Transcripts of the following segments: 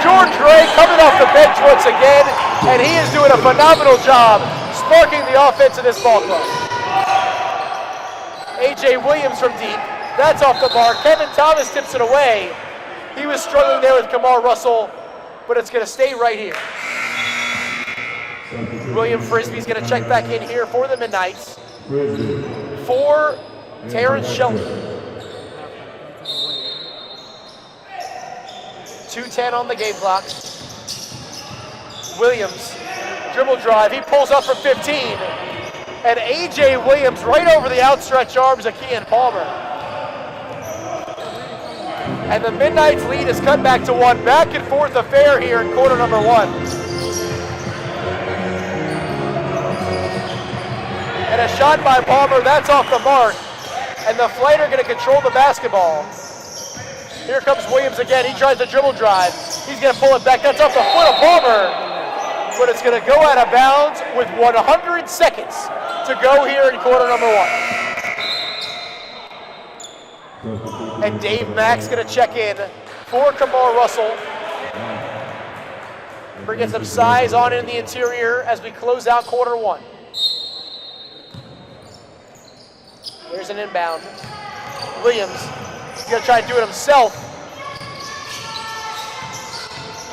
George Gray coming off the bench once again, and he is doing a phenomenal job sparking the offense of this ball club. A.J. Williams from deep. That's off the mark. Kevin Thomas tips it away. He was struggling there with Kamar Russell, but it's going to stay right here. William Frisbee's going to check back in here for the Midnights. For Terrence Shelton. 2:10 on the game clock. Williams, dribble drive. He pulls up from 15. And A.J. Williams right over the outstretched arms of Kean Palmer. And the Midnights lead is cut back to 1. Back and forth affair here in quarter number 1. And a shot by Palmer, that's off the mark. And the Flight are going to control the basketball. Here comes Williams again. He tries the dribble drive. He's going to pull it back. That's off the foot of Palmer. But it's going to go out of bounds with 100 seconds to go here in quarter number 1. And Dave Mack's going to check in for Kamar Russell. Bringing some size on in the interior as we close out quarter 1. There's an inbound. Williams, he's going to try to do it himself.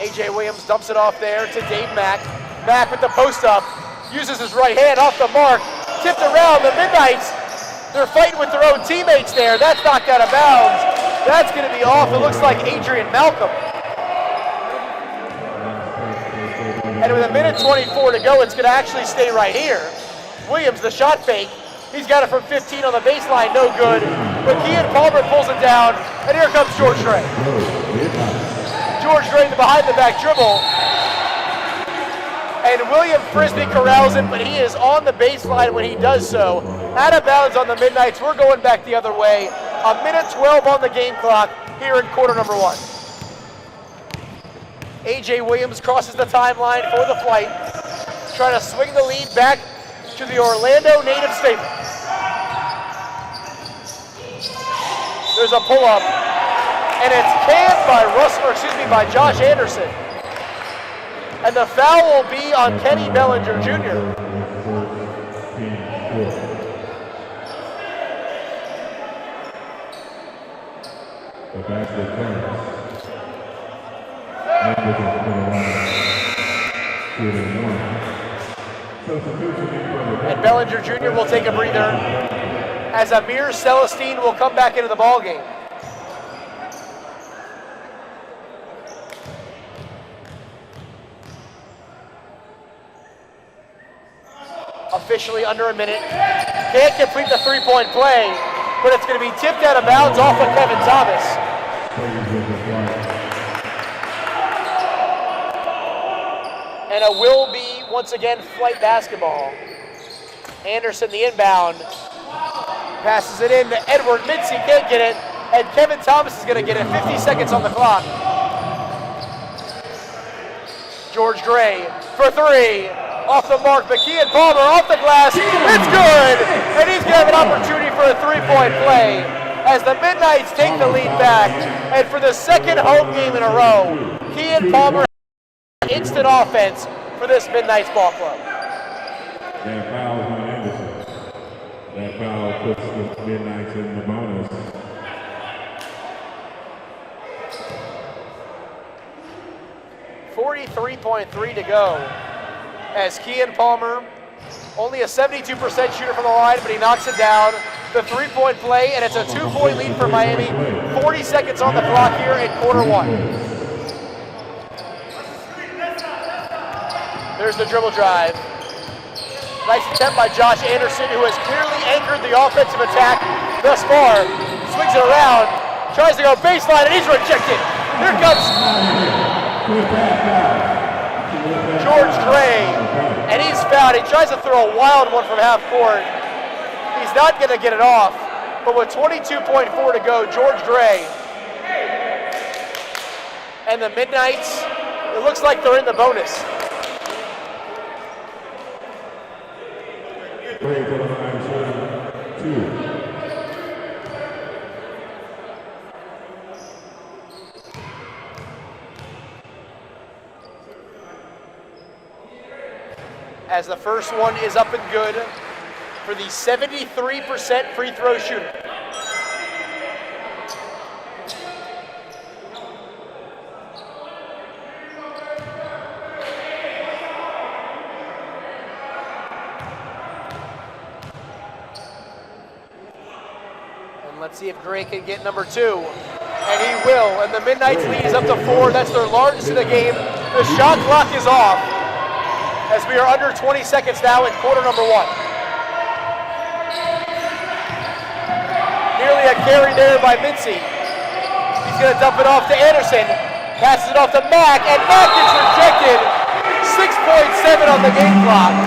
A.J. Williams dumps it off there to Dave Mack. Mack with the post up, uses his right hand off the mark, tipped around. The Midnights, they're fighting with their own teammates there. That's knocked out of bounds. That's going to be off. It looks like Adrian Malcolm. And with 1:24 to go, it's going to actually stay right here. Williams, the shot fake. He's got it from 15 on the baseline, no good. But Kean Palmer pulls it down, and here comes George Gray. George Gray, the behind-the-back dribble. And William Frisbee corrals it, but he is on the baseline when he does so. Out of bounds on the Midnights. We're going back the other way. 1:12 on the game clock here in quarter number 1. A.J. Williams crosses the timeline for the Flight, trying to swing the lead back to the Orlando native stable. There's a pull-up, and it's canned by Josh Anderson. And the foul will be on Kenny Bellinger Jr. And Bellinger Jr. will take a breather as Amir Celestine will come back into the ballgame. Officially under a minute. Can't complete the three-point play, but it's going to be tipped out of bounds off of Kevin Thomas. And it will be, once again, Flight basketball. Anderson, the inbound. Passes it in to Edward Mitzi, can't get it. And Kevin Thomas is going to get it. 50 seconds on the clock. George Gray for 3. Off the mark, Kean Palmer off the glass. It's good! And he's going to have an opportunity for a three-point play as the Midnights take the lead back. And for the second home game in a row, Kean Palmer instant offense for this Midnights ball club. That foul is on Anderson. That foul puts the Midnights in the bonus. .3 to go as Kean Palmer, only a 72% shooter from the line, but he knocks it down. The three-point play, and it's a 2-point lead for Miami. 40 seconds on the clock here in quarter 1. There's the dribble drive. Nice attempt by Josh Anderson, who has clearly anchored the offensive attack thus far. Swings it around, tries to go baseline, and he's rejected. Here comes George Gray, and he's fouled. He tries to throw a wild one from half court. He's not going to get it off, but with 22.4 to go, George Gray and the Midnights, it looks like they're in the bonus. as the first one is up and good for the 73% free throw shooter. And let's see if Gray can get number 2. And he will, and the Midnights lead is up to 4. That's their largest in the game. The shot clock is off as we are under 20 seconds now in quarter number 1. Nearly a carry there by Mincy. He's going to dump it off to Anderson. Passes it off to Mack, and Mack gets rejected. 6.7 on the game clock.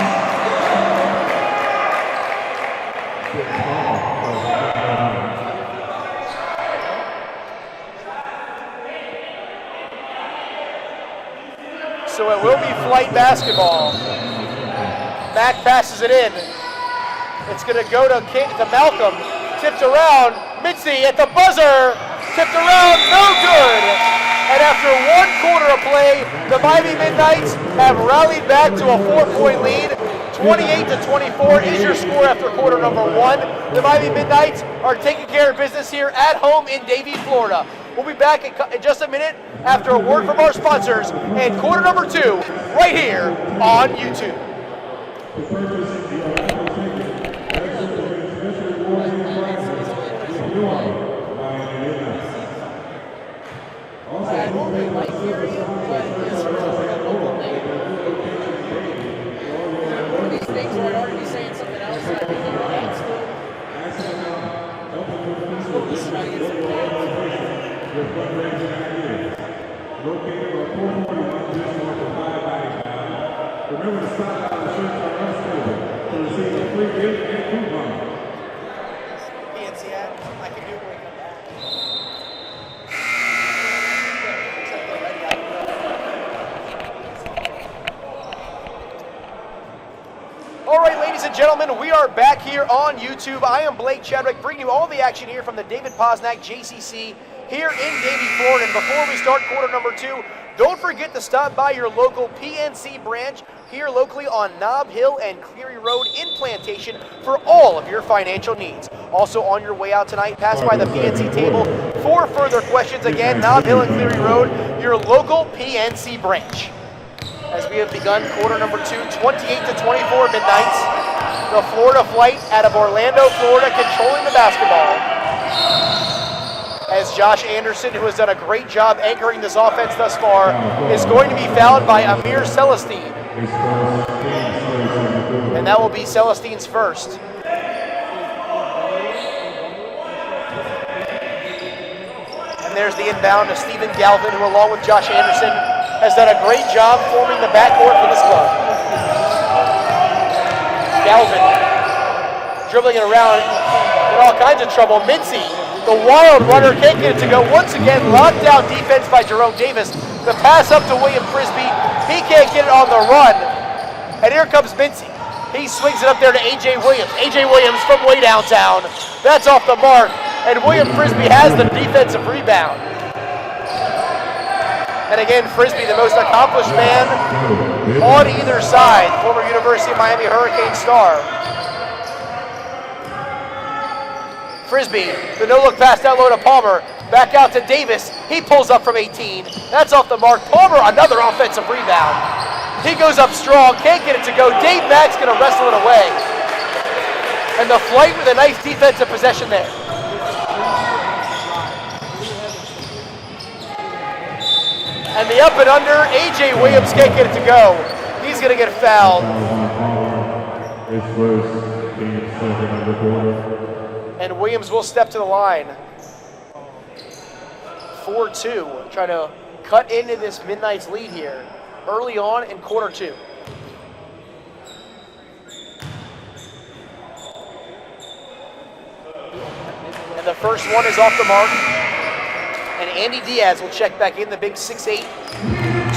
So it will be flight basketball. Mack passes it in. It's going to go to Malcolm. Tipped around. Mitzi at the buzzer. Tipped around. No good. And after 1 quarter of play, the Miami Midnights have rallied back to a 4-point lead. 28-24 is your score after quarter number 1. The Miami Midnights are taking care of business here at home in Davie, Florida. We'll be back in just a minute after a word from our sponsors and quarter number 2 right here on YouTube. Remember to stop by the shirt on our table to receive a free gift and coupon. PNC ad, I can do it when we come back. All right, ladies and gentlemen, we are back here on YouTube. I am Blake Chadwick, bringing you all the action here from the David Posnack JCC here in Davie, Florida. And before we start quarter number 2, don't forget to stop by your local PNC branch here locally on Nob Hill and Cleary Road in Plantation for all of your financial needs. Also on your way out tonight, pass by the PNC table for further questions. Again, Nob Hill and Cleary Road, your local PNC branch. As we have begun quarter number 2, 28-24 Midnights. The Florida flight out of Orlando, Florida, controlling the basketball. As Josh Anderson, who has done a great job anchoring this offense thus far, is going to be fouled by Amir Celestine. And that will be Celestine's first. And there's the inbound to Stephen Galvin, who along with Josh Anderson has done a great job forming the backcourt for this club. Galvin dribbling it around in all kinds of trouble. Mincy, the wild runner, can't get it to go. Once again, locked down defense by Jerome Davis. The pass up to William Frisbee. He can't get it on the run. And here comes Mincy. He swings it up there to A.J. Williams. A.J. Williams from way downtown. That's off the mark. And William Frisbee has the defensive rebound. And again, Frisbee, the most accomplished man on either side. Former University of Miami Hurricane star. Frisbee, the no-look pass down low to Palmer. Back out to Davis. He pulls up from 18. That's off the mark. Palmer, another offensive rebound. He goes up strong, can't get it to go. Dave Mack's going to wrestle it away. And the flight with a nice defensive possession there. And the up and under, A.J. Williams can't get it to go. He's going to get fouled. And Williams will step to the line. 4-2, trying to cut into this Midnights lead here early on in quarter 2. And the first one is off the mark. And Andy Diaz will check back in, the big 6'8",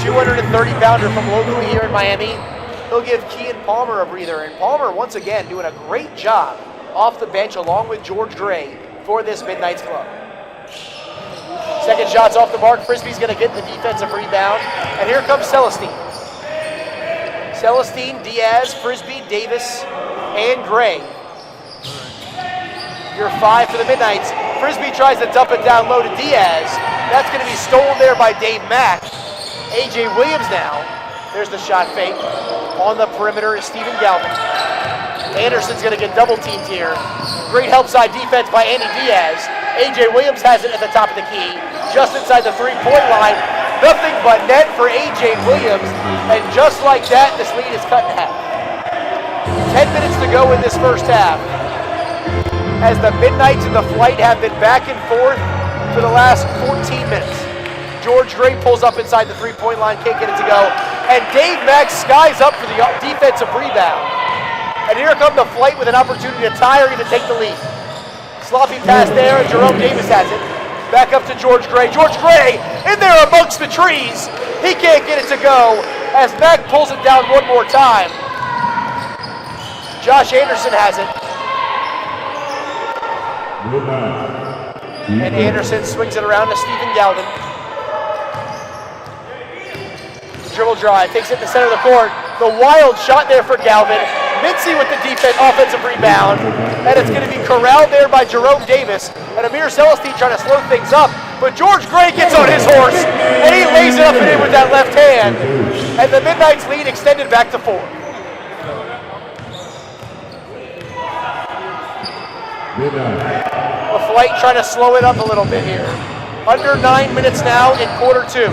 230-pounder from locally here in Miami. He'll give Kean Palmer a breather. And Palmer, once again, doing a great job off the bench along with George Gray for this Midnights club. Second shot's off the mark. Frisbee's going to get the defensive rebound. And here comes Celestine. Celestine, Diaz, Frisbee, Davis, and Gray. Your 5 for the Midnights. Frisbee tries to dump it down low to Diaz. That's going to be stolen there by Dave Mack. A.J. Williams now. There's the shot fake. On the perimeter is Steven Galvin. Anderson's going to get double teamed here. Great help side defense by Andy Diaz. A.J. Williams has it at the top of the key, just inside the three-point line. Nothing but net for A.J. Williams. And just like that, this lead is cut in half. 10 minutes to go in this first half, as the Midnights and the Flight have been back and forth for the last 14 minutes. George Gray pulls up inside the three-point line, can't get it to go. And Dave Mack skies up for the defensive rebound. And here come the Flight with an opportunity to tie or even take the lead. Sloppy pass there, and Jerome Davis has it. Back up to George Gray. George Gray in there amongst the trees. He can't get it to go as Mack pulls it down one more time. Josh Anderson has it. And Anderson swings it around to Steven Galvin. Dribble drive, takes it to the center of the court. The wild shot there for Galvin. Mincy with the offensive rebound. And it's going to be corralled there by Jerome Davis. And Amir Celestine trying to slow things up. But George Gray gets on his horse. And he lays it up and in with that left hand. And the Midnights lead extended back to 4. The Flight trying to slow it up a little bit here. Under 9 minutes now in quarter 2.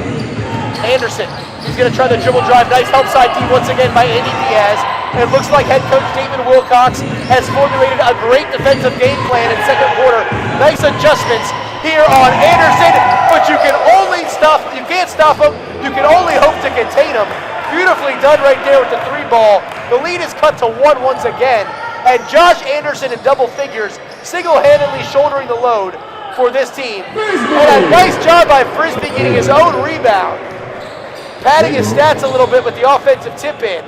Anderson, he's going to try the dribble drive. Nice help side D once again by Andy Diaz. And it looks like head coach David Wilcox has formulated a great defensive game plan in second quarter. Nice adjustments here on Anderson, but you can't stop him. You can only hope to contain him. Beautifully done right there with the 3 ball. The lead is cut to 1 once again. And Josh Anderson in double figures, single-handedly shouldering the load for this team. And a nice job by Frisbee getting his own rebound. Padding his stats a little bit with the offensive tip-in.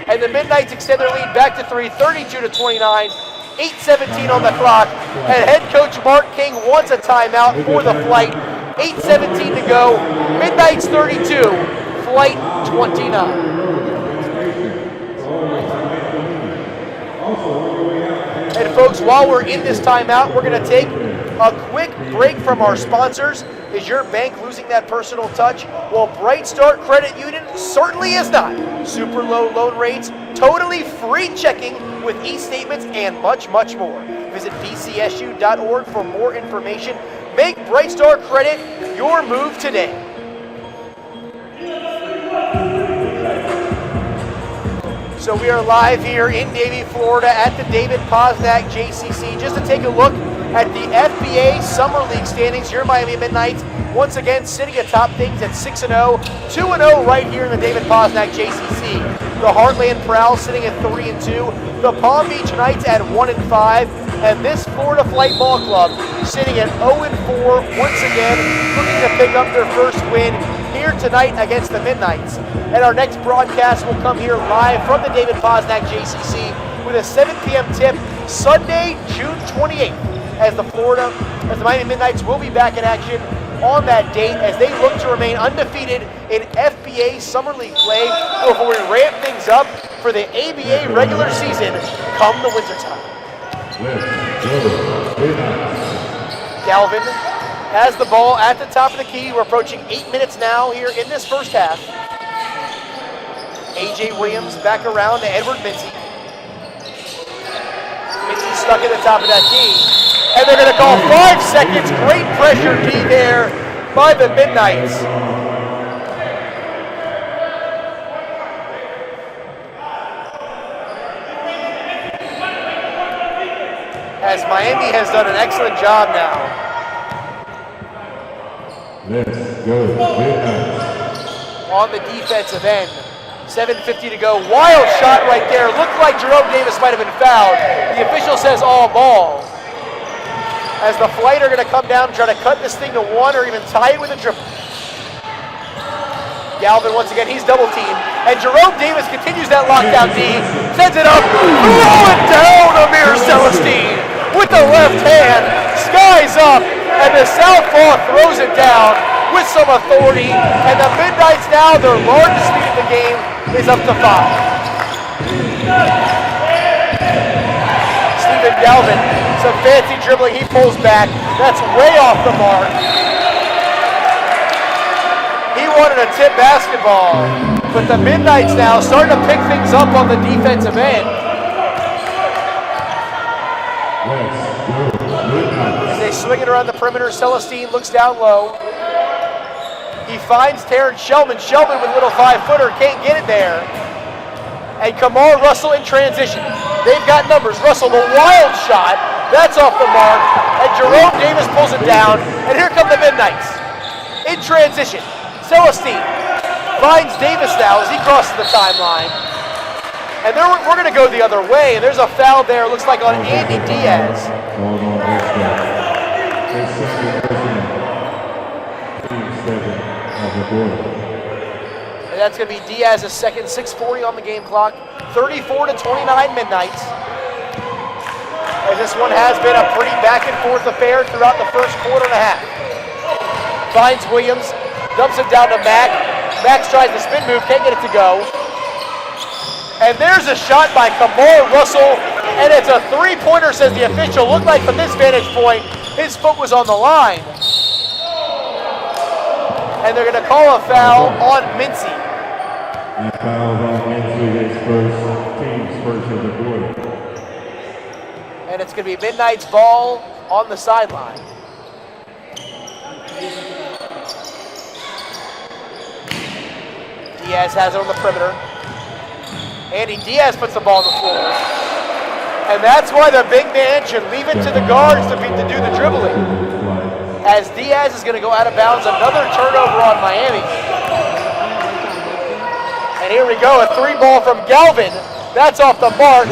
And the Midnights extend their lead back to 3, 32-29, 8:17 on the clock. And head coach Mark King wants a timeout for the Flight. 8:17 to go. Midnights 32, Flight 29. And folks, while we're in this timeout, we're going to take a quick break from our sponsors. Is your bank losing that personal touch? Well, Bright Start Credit Union certainly is not. Super low loan rates, totally free checking with e-statements, and much, much more. Visit bcsu.org for more information. Make Bright Start Credit your move today. So we are live here in Davie, Florida at the David Posnack JCC just to take a look at the FBA Summer League standings. Your Miami Midnights once again sitting atop things at 6-0, 2-0 right here in the David Posnack JCC. The Heartland Prowls sitting at 3-2, the Palm Beach Knights at 1-5, and this Florida Flight Ball Club sitting at 0-4 once again, looking to pick up their first win here tonight against the Midnights. And our next broadcast will come here live from the David Posnack JCC with a 7 p.m. tip Sunday, June 28th, as the Miami Midnights will be back in action on that date as they look to remain undefeated in FBA Summer League play before we ramp things up for the ABA regular season come the wintertime. Galvin has the ball at the top of the key. We're approaching 8 minutes now here in this first half. A.J. Williams back around to Edward Mincy. Mincy stuck at the top of that key. And they're going to call 5 seconds. Great pressure D there by the Midnights. As Miami has done an excellent job now. Let's go, Midnights. On the defensive end. 7:50 to go. Wild shot right there. Looked like Jerome Davis might have been fouled. The official says all ball. As the Flight are going to come down and try to cut this thing to 1 or even tie it with a triple. Galvin once again, he's double teamed. And Jerome Davis continues that lockdown D. Sends it up. Throwing down Amir Celestine with the left hand. Skies up. And the southpaw throws it down with some authority. And the Midnights now, their largest lead in the game, is up to 5. Stephen Galvin, some fancy dribbling, he pulls back. That's way off the mark. He wanted a tip basketball, but the Midnites now starting to pick things up on the defensive end. As they swing it around the perimeter, Celestine looks down low. He finds Terrence Shellman. Shellman with a little 5-footer, can't get it there. And Kamar Russell in transition. They've got numbers. Russell, the wild shot, that's off the mark. And Jerome Davis pulls it down. And here come the Midnites. In transition, Celestine finds Davis now as he crosses the timeline. And we're going to go the other way. And there's a foul there, looks like on Andy Diaz. And that's going to be Diaz's second, 6:40 on the game clock. 34-29 Midnights. And this one has been a pretty back and forth affair throughout the first quarter and a half. Finds Williams, dumps it down to Mack. Max tries the spin move, can't get it to go. And there's a shot by Kamar Russell, and it's a three-pointer, says the official. Looked like from this vantage point, his foot was on the line. And they're going to call a foul on Mincy. And foul on Mincy, his team's first of the quarter. And it's going to be Midnight's ball on the sideline. Diaz has it on the perimeter. Andy Diaz puts the ball on the floor. And that's why the big man should leave it to the guards to do the dribbling. As Diaz is going to go out of bounds, another turnover on Miami. And here we go, a three ball from Galvin. That's off the mark.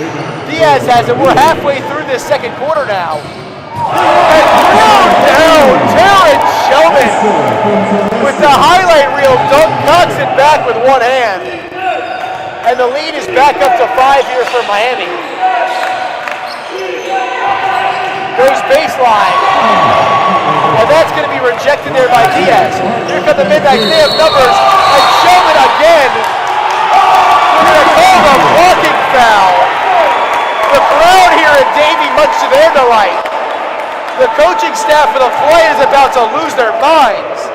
Diaz has it. We're halfway through this second quarter now. And thrown down, Terrence Shellman with the highlight reel. Cocks it back with one hand. And the lead is back up to 5 here for Miami. Goes baseline. And that's going to be rejected there by Diaz. Here come the Midnights. They have numbers. And Shellman again. We're going to call a blocking foul. The crowd here at Davie, much to their delight. The coaching staff for the Flight is about to lose their minds.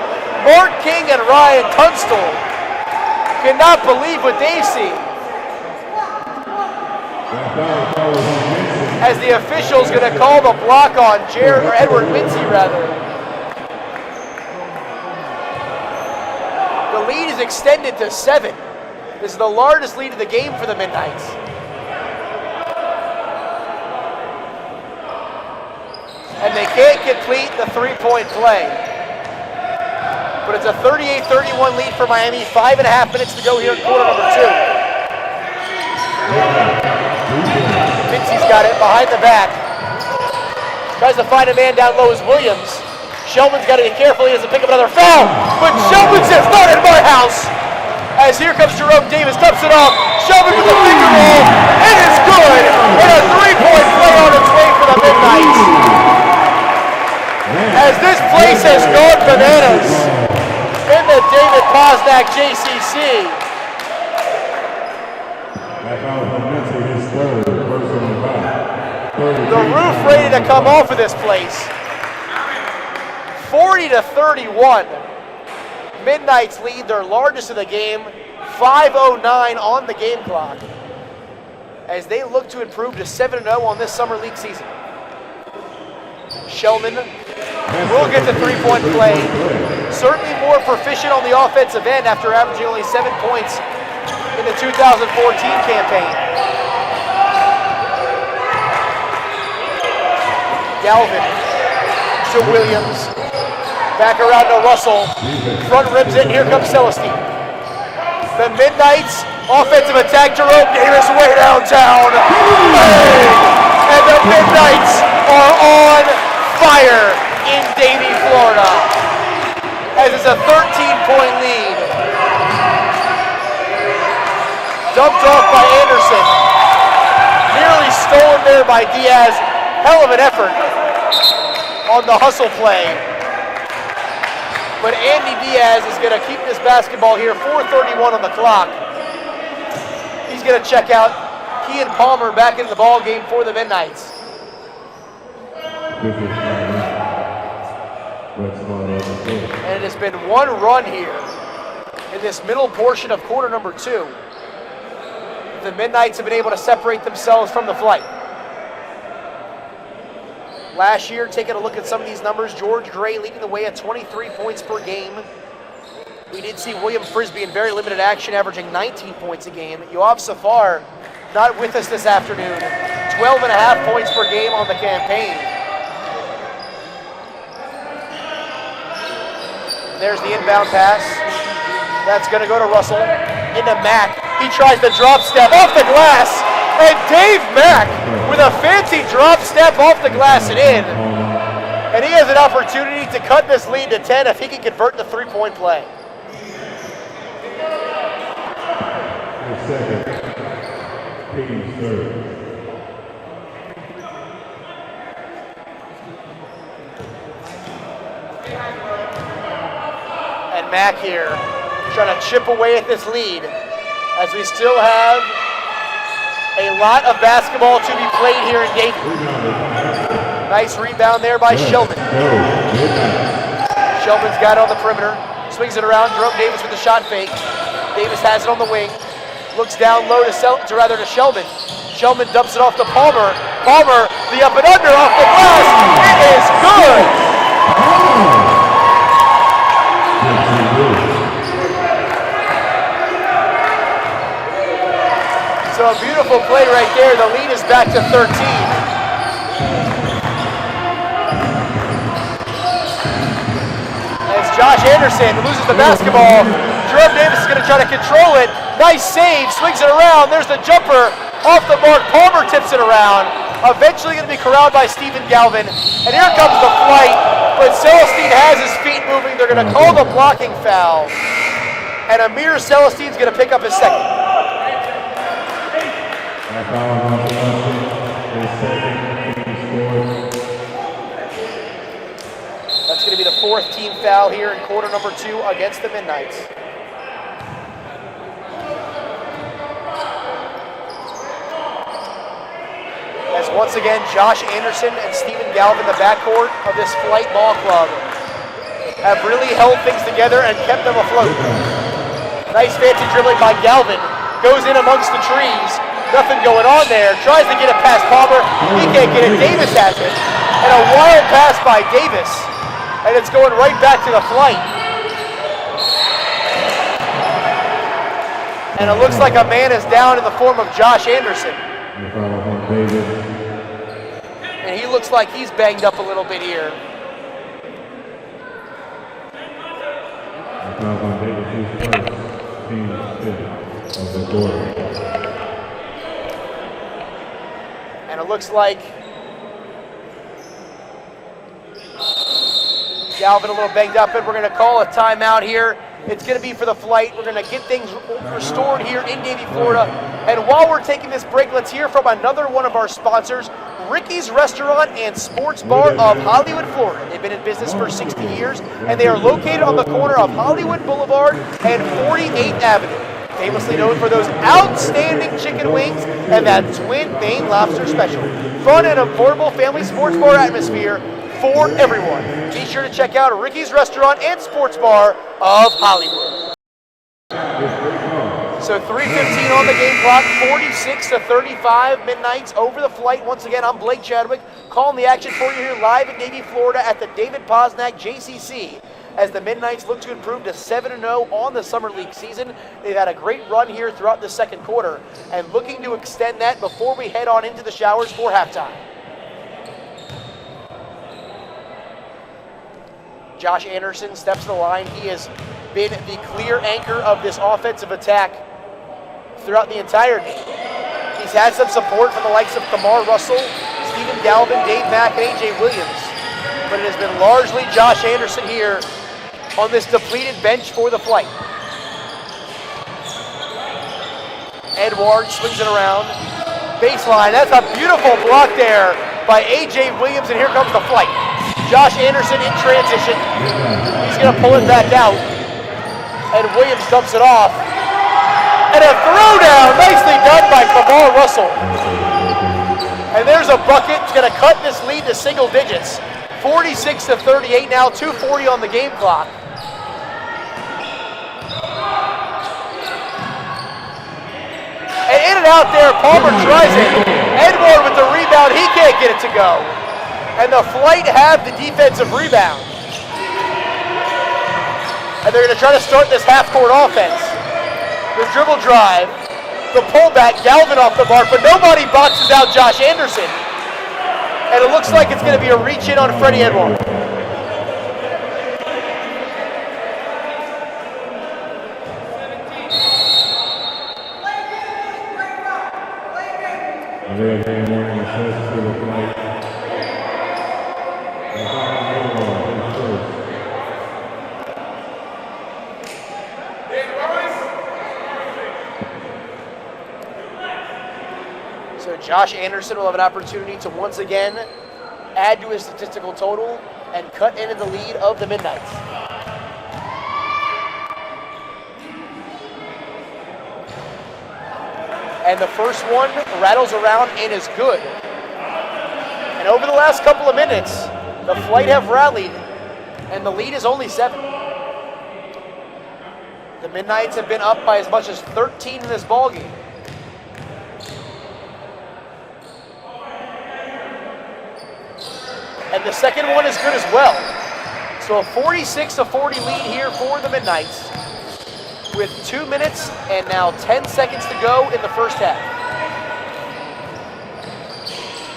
Mark King and Ryan Tunstall cannot believe what they see. As the official's going to call the block on Edward Mincy, rather. The lead is extended to 7. This is the largest lead of the game for the Midnights. And they can't complete the three-point play. But it's a 38-31 lead for Miami. 5.5 minutes to go here in quarter number 2. Mincy's got it behind the back. Tries to find a man down low as Williams. Shellman's got to be careful. He doesn't pick up another foul. But Shellman says, not in my house. As here comes Jerome Davis, dumps it off. Shellman with the finger roll. It is good. And a three-point play on its way for the Midnights. As this place has gone bananas in the David Posnack JCC. The roof ready to come off of this place. 40-31. Midnights lead, their largest of the game. 5:09 on the game clock. As they look to improve to 7-0 on this summer league season. Shellman will get the three-point play. Certainly more proficient on the offensive end after averaging only 7 points in the 2014 campaign. Galvin to Williams. Back around to Russell. Front rims it. Here comes Celestine. The Midnights offensive attack. Jerome Davis way downtown. Bang! And the Midnights are on fire in Davie, Florida. As it's a 13-point lead. Dumped off by Anderson. Nearly stolen there by Diaz. Hell of an effort on the hustle play. But Andy Diaz is going to keep this basketball here. 4:31 on the clock. He's going to check out. McKee and Palmer back into the ball game for the Midnights. And it has been one run here in this middle portion of quarter number 2. The Midnights have been able to separate themselves from the flight. Last year, taking a look at some of these numbers, George Gray leading the way at 23 points per game. We did see William Frisbee in very limited action, averaging 19 points a game. Yoav Safar, not with us this afternoon, 12.5 points per game on the campaign. There's the inbound pass. That's going to go to Russell. Into Mack. He tries the drop step off the glass. And Dave Mack with a fancy drop step off the glass and in. And he has an opportunity to cut this lead to 10 if he can convert the three-point play. Second, Katie's third. And Mack here trying to chip away at this lead as we still have a lot of basketball to be played here in Dayton. Nice rebound there by Sheldon. Sheldon's got it on the perimeter. Swings it around. Jerome Davis with the shot fake. Davis has it on the wing. Looks down low to Sheldon. Sheldon dumps it off to Palmer. Palmer, the up and under off the glass. It is good. So a beautiful play right there. The lead is back to 13. As Josh Anderson loses the basketball, Jerome Davis is going to try to control it. Nice save, swings it around. There's the jumper off the mark. Palmer tips it around. Eventually going to be corralled by Stephen Galvin. And here comes the flight, but Celestine has his feet moving. They're going to call the blocking foul. And Amir Celestine's going to pick up his second. That's going to be the fourth team foul here in quarter number 2 against the Midnights. As once again, Josh Anderson and Stephen Galvin, the backcourt of this Flight Ball Club, have really held things together and kept them afloat. Nice fancy dribbling by Galvin. Goes in amongst the trees. Nothing going on there. Tries to get it past Palmer. He can't get it. Davis has it. And a wild pass by Davis. And it's going right back to the Flight. And it looks like a man is down in the form of Josh Anderson. And he looks like he's banged up a little bit here. And it looks like Galvin a little banged up, and we're going to call a timeout here. It's going to be for the Flight. We're going to get things restored here in Davie, Florida. And while we're taking this break, let's hear from another one of our sponsors, Ricky's Restaurant and Sports Bar of Hollywood, Florida. They've been in business for 60 years, and they are located on the corner of Hollywood Boulevard and 48th Avenue. Famously known for those outstanding chicken wings and that twin Maine lobster special. Fun and affordable family sports bar atmosphere for everyone. Be sure to check out Ricky's Restaurant and Sports Bar of Hollywood. So 3:15 on the game clock, 46-35, Midnights over the Flight. Once again, I'm Blake Chadwick, calling the action for you here live in Davie, Florida at the David Posnack JCC. As the Midnights look to improve to 7-0 on the Summer League season. They've had a great run here throughout the second quarter and looking to extend that before we head on into the showers for halftime. Josh Anderson steps to the line. He has been the clear anchor of this offensive attack throughout the entirety. He's had some support from the likes of Kamar Russell, Stephen Galvin, Dave Mack, and A.J. Williams. But it has been largely Josh Anderson here on this depleted bench for the Flight. Edwards swings it around. Baseline, that's a beautiful block there by A.J. Williams, and here comes the Flight. Josh Anderson in transition. He's going to pull it back out. And Williams dumps it off. And a throwdown, nicely done by Kamal Russell. And there's a bucket. It's going to cut this lead to single digits. 46-38 now, 2:40 on the game clock. And in and out there, Palmer tries it. Edward with the rebound, he can't get it to go. And the Flight have the defensive rebound. And they're going to try to start this half-court offense. The dribble drive, the pullback, Galvin off the mark, but nobody boxes out Josh Anderson. And it looks like it's going to be a reach-in on Freddie Edward. So Josh Anderson will have an opportunity to once again add to his statistical total and cut into the lead of the Midnights. And the first one rattles around and is good. And over the last couple of minutes, the Flight have rallied, and the lead is only 7. The Midnights have been up by as much as 13 in this ballgame. And the second one is good as well. So a 46-40 lead here for the Midnights with 2 minutes and now 10 seconds to go in the first half.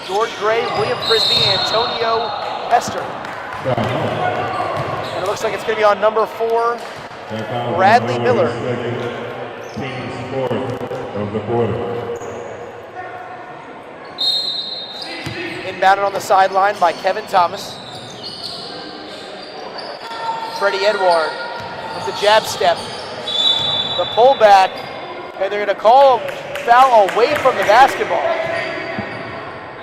George Gray, William Frisbee, Antonio Hester. And it looks like it's going to be on number 4, Bradley Miller. Team's 4th of the quarter. Inbounded on the sideline by Kevin Thomas. Freddie Edward with the jab step. The pullback, and they're going to call a foul away from the basketball.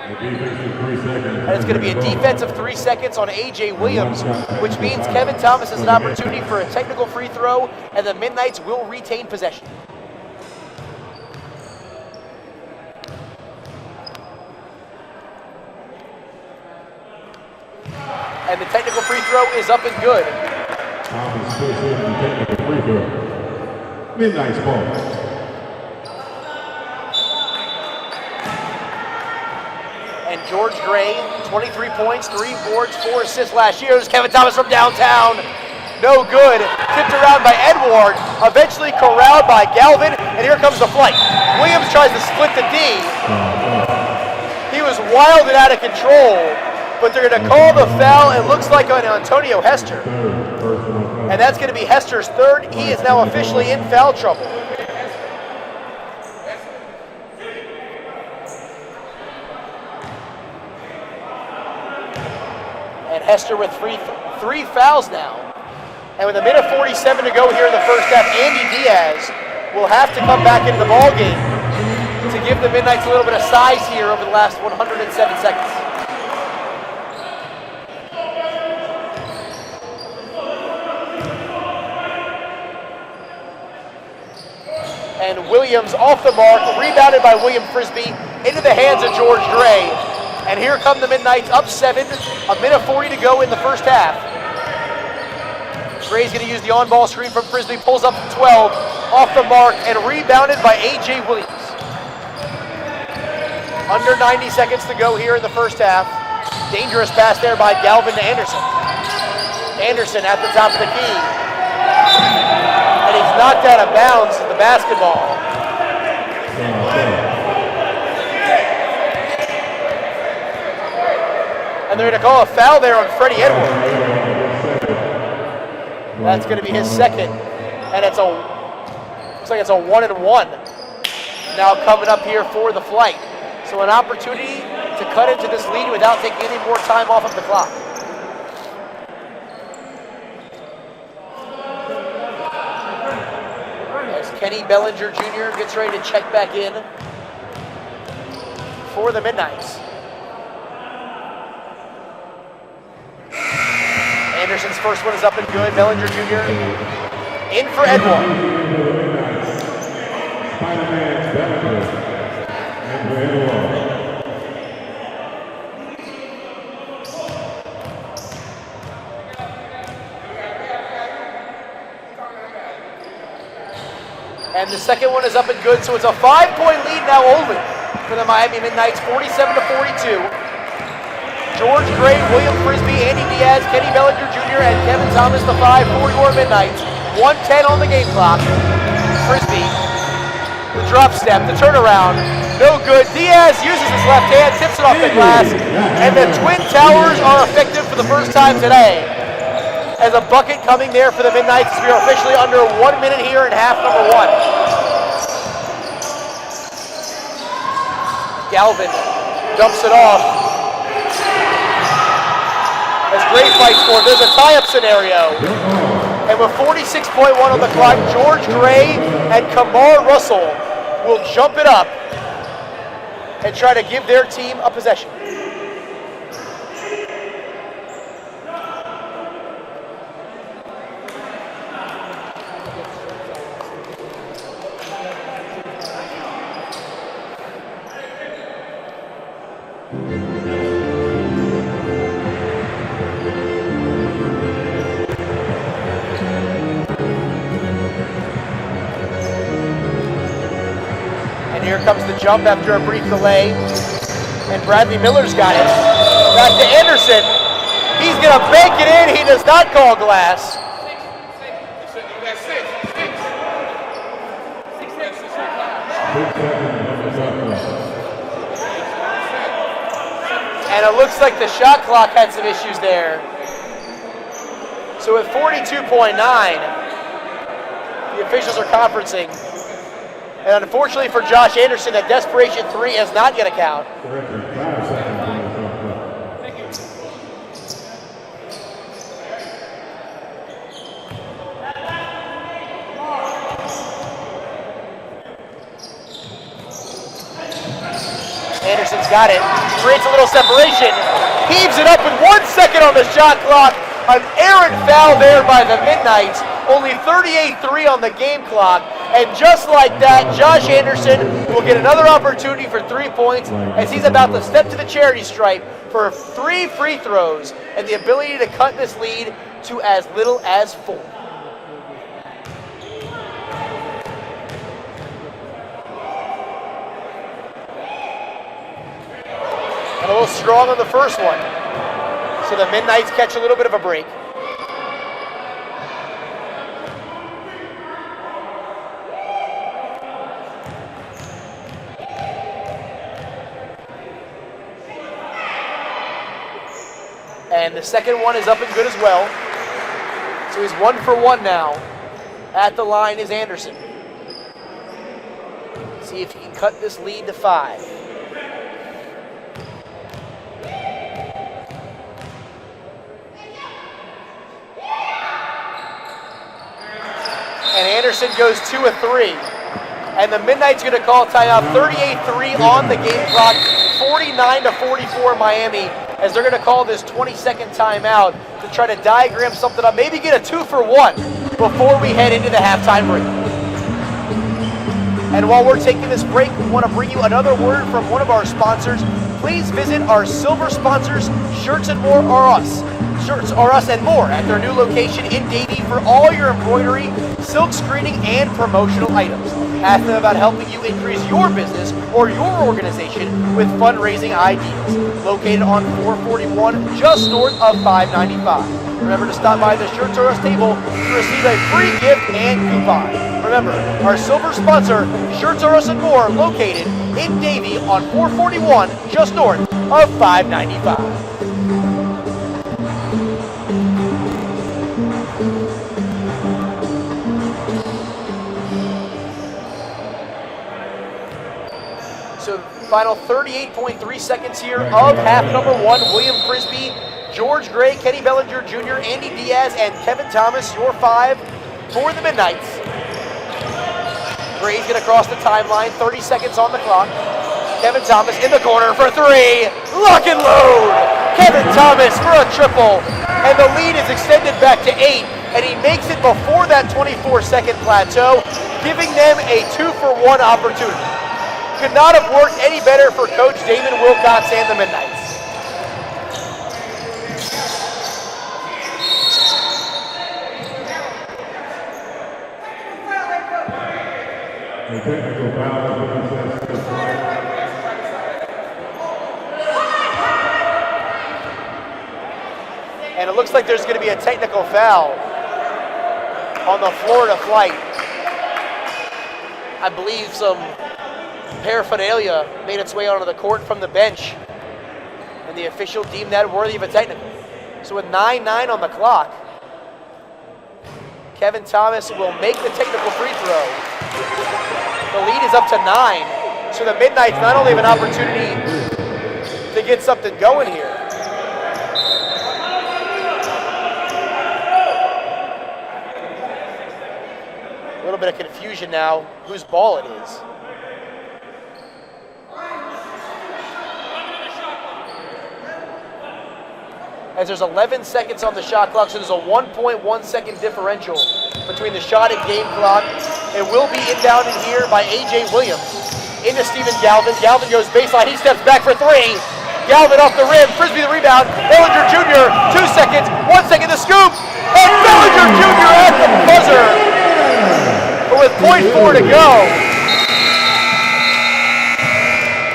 And it's going to be a defensive 3 seconds on A.J. Williams, which means Kevin Thomas has an opportunity for a technical free throw, and the Midnights will retain possession. And the technical free throw is up and good. Thomas puts in the technical free throw. Midnight's ball. And George Gray, 23 points, 3 boards, 4 assists last year. There's Kevin Thomas from downtown. No good. Tipped around by Edward. Eventually corralled by Galvin. And here comes the Flight. Williams tries to split the D. He was wild and out of control. But they're going to call the foul, it looks like, on Antonio Hester. And that's going to be Hester's 3rd. He is now officially in foul trouble. And Hester with 3 fouls now. And with 1:47 to go here in the first half, Andy Diaz will have to come back into the ballgame to give the Midnights a little bit of size here over the last 107 seconds. And Williams off the mark, rebounded by William Frisbee into the hands of George Gray. And here come the Midnights up 7, 1:40 to go in the first half. Gray's going to use the on-ball screen from Frisbee, pulls up 12, off the mark, and rebounded by A.J. Williams. Under 90 seconds to go here in the first half. Dangerous pass there by Galvin to Anderson. Anderson at the top of the key. And he's knocked out of bounds to the basketball. And they're going to call a foul there on Freddie Edward. That's going to be his 2nd. And looks like it's a 1-and-1 now coming up here for the Flight. So an opportunity to cut into this lead without taking any more time off of the clock. Kenny Bellinger Jr. gets ready to check back in for the Midnights. Anderson's first one is up and good. Bellinger Jr. in for Edward. Spider-Man Bellinger. And the second one is up and good, so it's a 5-point lead now only for the Miami Midnights, 47-42. George Gray, William Frisbee, Andy Diaz, Kenny Bellinger Jr., and Kevin Thomas, the 5 for your Midnights. 1:10 on the game clock. Frisbee, the drop step, the turnaround, no good. Diaz uses his left hand, tips it off the glass, and the Twin Towers are effective for the first time today. As a bucket coming there for the Midnights, as we are officially under 1 minute here in half number 1. Galvin dumps it off. As Gray fights for it, there's a tie-up scenario. And with 46.1 on the clock, George Gray and Kamar Russell will jump it up and try to give their team a possession. Here comes the jump after a brief delay, and Bradley Miller's got it. Back to Anderson. He's going to bank it in. He does not call glass. And it looks like the shot clock had some issues there. So with 42.9, the officials are conferencing. And unfortunately for Josh Anderson, that desperation 3 is not going to count. Anderson's got it, creates a little separation, heaves it up with 1 second on the shot clock. An errant foul there by the Midnights. Only 38-3 on the game clock. And just like that, Josh Anderson will get another opportunity for 3 points as he's about to step to the charity stripe for 3 free throws and the ability to cut this lead to as little as 4. And a little strong on the first one. So the Midnights catch a little bit of a break. And the second one is up and good as well. So he's 1 for 1 now. At the line is Anderson. See if he can cut this lead to 5. And Anderson goes 2 of 3. And the Midnight's going to call timeout. 38-3 on the game clock. 49-44 Miami, as they're going to call this 20-second timeout to try to diagram something up, maybe get a 2 for 1 before we head into the halftime break. And while we're taking this break, we want to bring you another word from one of our sponsors. Please visit our silver sponsors, Shirts and More Are Us. Shirts Are Us and More at their new location in Davie for all your embroidery, silk screening, and promotional items. Ask them about helping you increase your business or your organization with fundraising ideas. Located on 441, just north of 595. Remember to stop by the Shirts Are Us table to receive a free gift and coupon. Remember, our silver sponsor, Shirts Are Us and More, located in Davie on 441, just north of 595. So final 38.3 seconds here of half number 1. William Frisbee, George Gray, Kenny Bellinger Jr., Andy Diaz, and Kevin Thomas, your 5 for the Midnights. Gray's going to cross the timeline, 30 seconds on the clock. Kevin Thomas in the corner for 3. Lock and load! Kevin Thomas for a triple. And the lead is extended back to 8. And he makes it before that 24-second plateau, giving them a 2 for 1 opportunity. Could not have worked any better for Coach Damon Wilcox and the Midnights. A technical foul to process the flag. And it looks like there's going to be a technical foul on the Florida flight. I believe some paraphernalia made its way onto the court from the bench, and the official deemed that worthy of a technical. So with 9:09 on the clock, Kevin Thomas will make the technical free throw. The lead is up to 9, so the Midnights not only have an opportunity to get something going here, a little bit of confusion now whose ball it is. As there's 11 seconds on the shot clock, so there's a 1.1 second differential between the shot and game clock. It will be inbounded here by A.J. Williams into Steven Galvin. Galvin goes baseline, he steps back for 3. Galvin off the rim, Frisbee the rebound. Bellinger Jr., 2 seconds, 1 second to scoop. And Bellinger Jr. at the buzzer. But with 0.4 to go.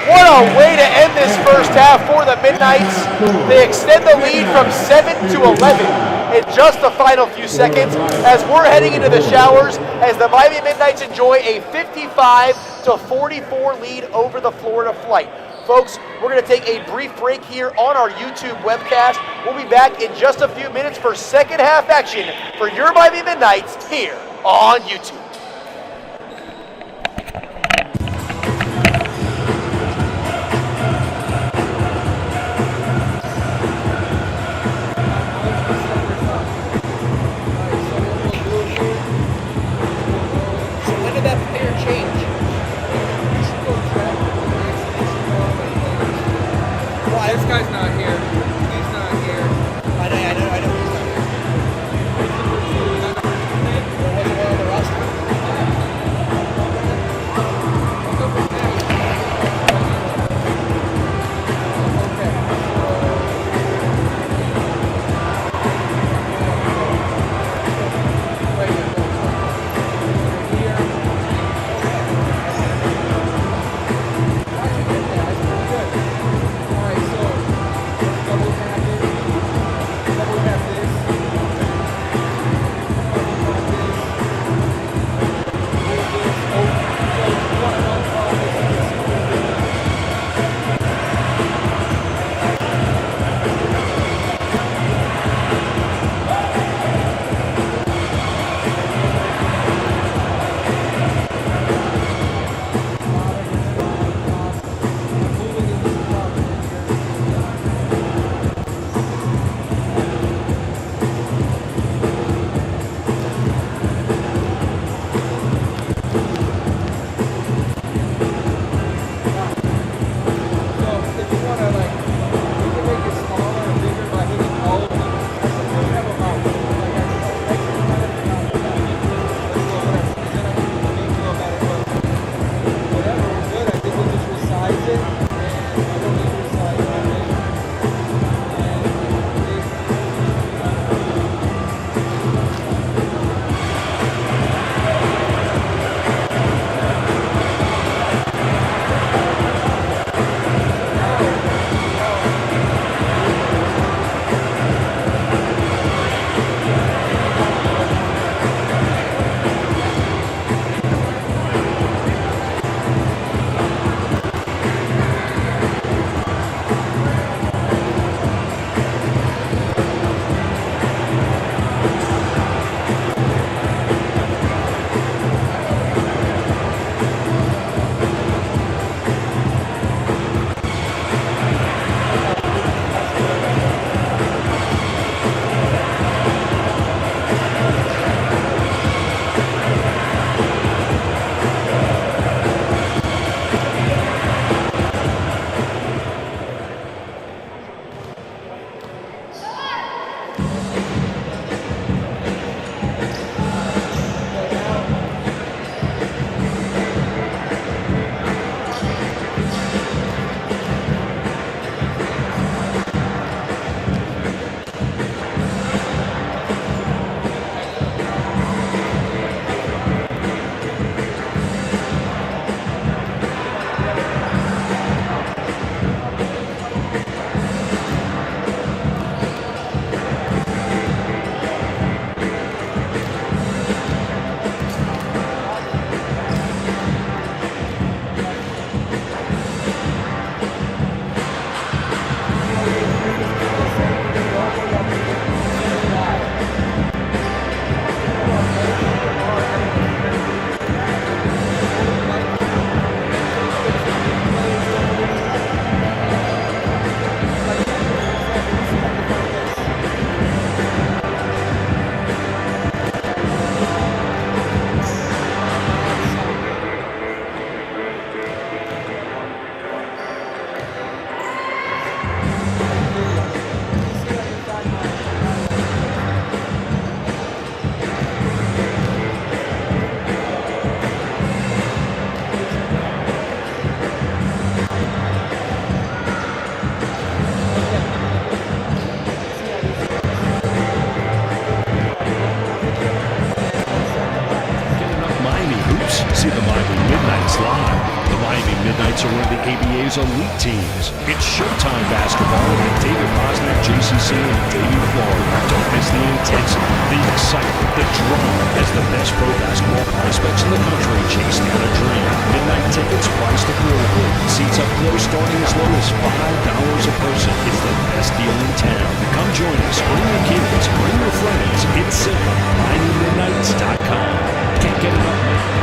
What a way to end this first half for the Midnights. They extend the lead from 7 to 11 in just the final few seconds as we're heading into the showers as the Miami Midnights enjoy a 55-44 lead over the Florida flight. Folks, we're going to take a brief break here on our YouTube webcast. We'll be back in just a few minutes for second half action for your Miami Midnights here on YouTube. This guy's not here. He's not here. I know he's not here. There wasn't one on the roster. Midnites live. The Miami Midnites are one of the ABA's elite teams. It's Showtime basketball with David Bosniak, JCC, and Davey Florida. Don't miss the intensity, the excitement, the drama as the best pro basketball prospects in the country chase down a dream. Midnight tickets priced affordably. Seats up close starting as low as $5 a person. It's the best deal in town. Come join us. Bring your kids. Bring your friends. It's simple. MiamiMidnights.com. Can't get enough, man.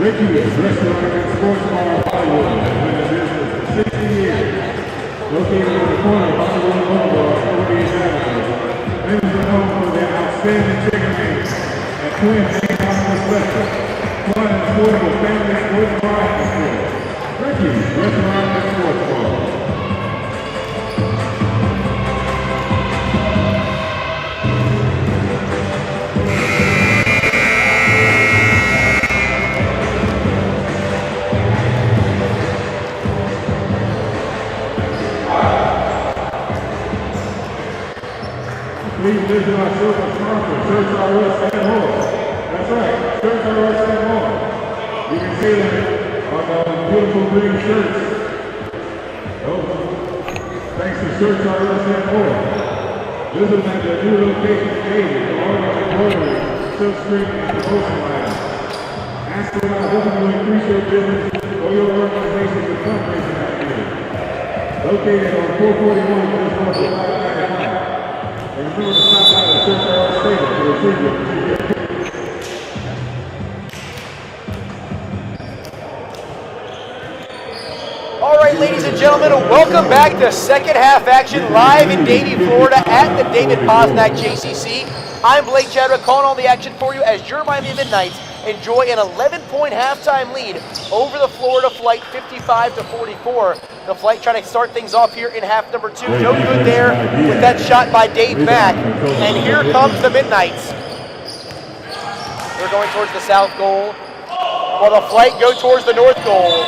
Ricky's Restaurant and Sports Bar Hollywood has been in business for 60 years. Located on the corner of Hollywood Boulevard, 48th Avenue. Members are known for their outstanding chicken wings and twin main-house special. Fun and affordable family sports bar atmosphere. Ricky's Restaurant and Sports Bar. Please visit our silver sponsor, Church R.S. and more. That's right, Church R.S. and more. You can see them on those beautiful green shirts. Thanks to Church R.S. and more. Visit them at their new location, David, along with embroidery, silk screening, and promotion line. Ask about helping to increase your business or your organization's fundraising activity. Located on 441 just north of 595. And remember to stop by the Church R.S. table to receive your All right, ladies and gentlemen, welcome back to second half action live in Davie, Florida at the David Posnack JCC. I'm Blake Chadwick calling all the action for you as your Miami Midnights enjoy an 11-point halftime lead over the Florida Flight 55-44. The Flight trying to start things off here in half number 2. No good there with that shot by Dave Mack. And here comes the Midnights. They're going towards the south goal while the Flight go towards the north goal.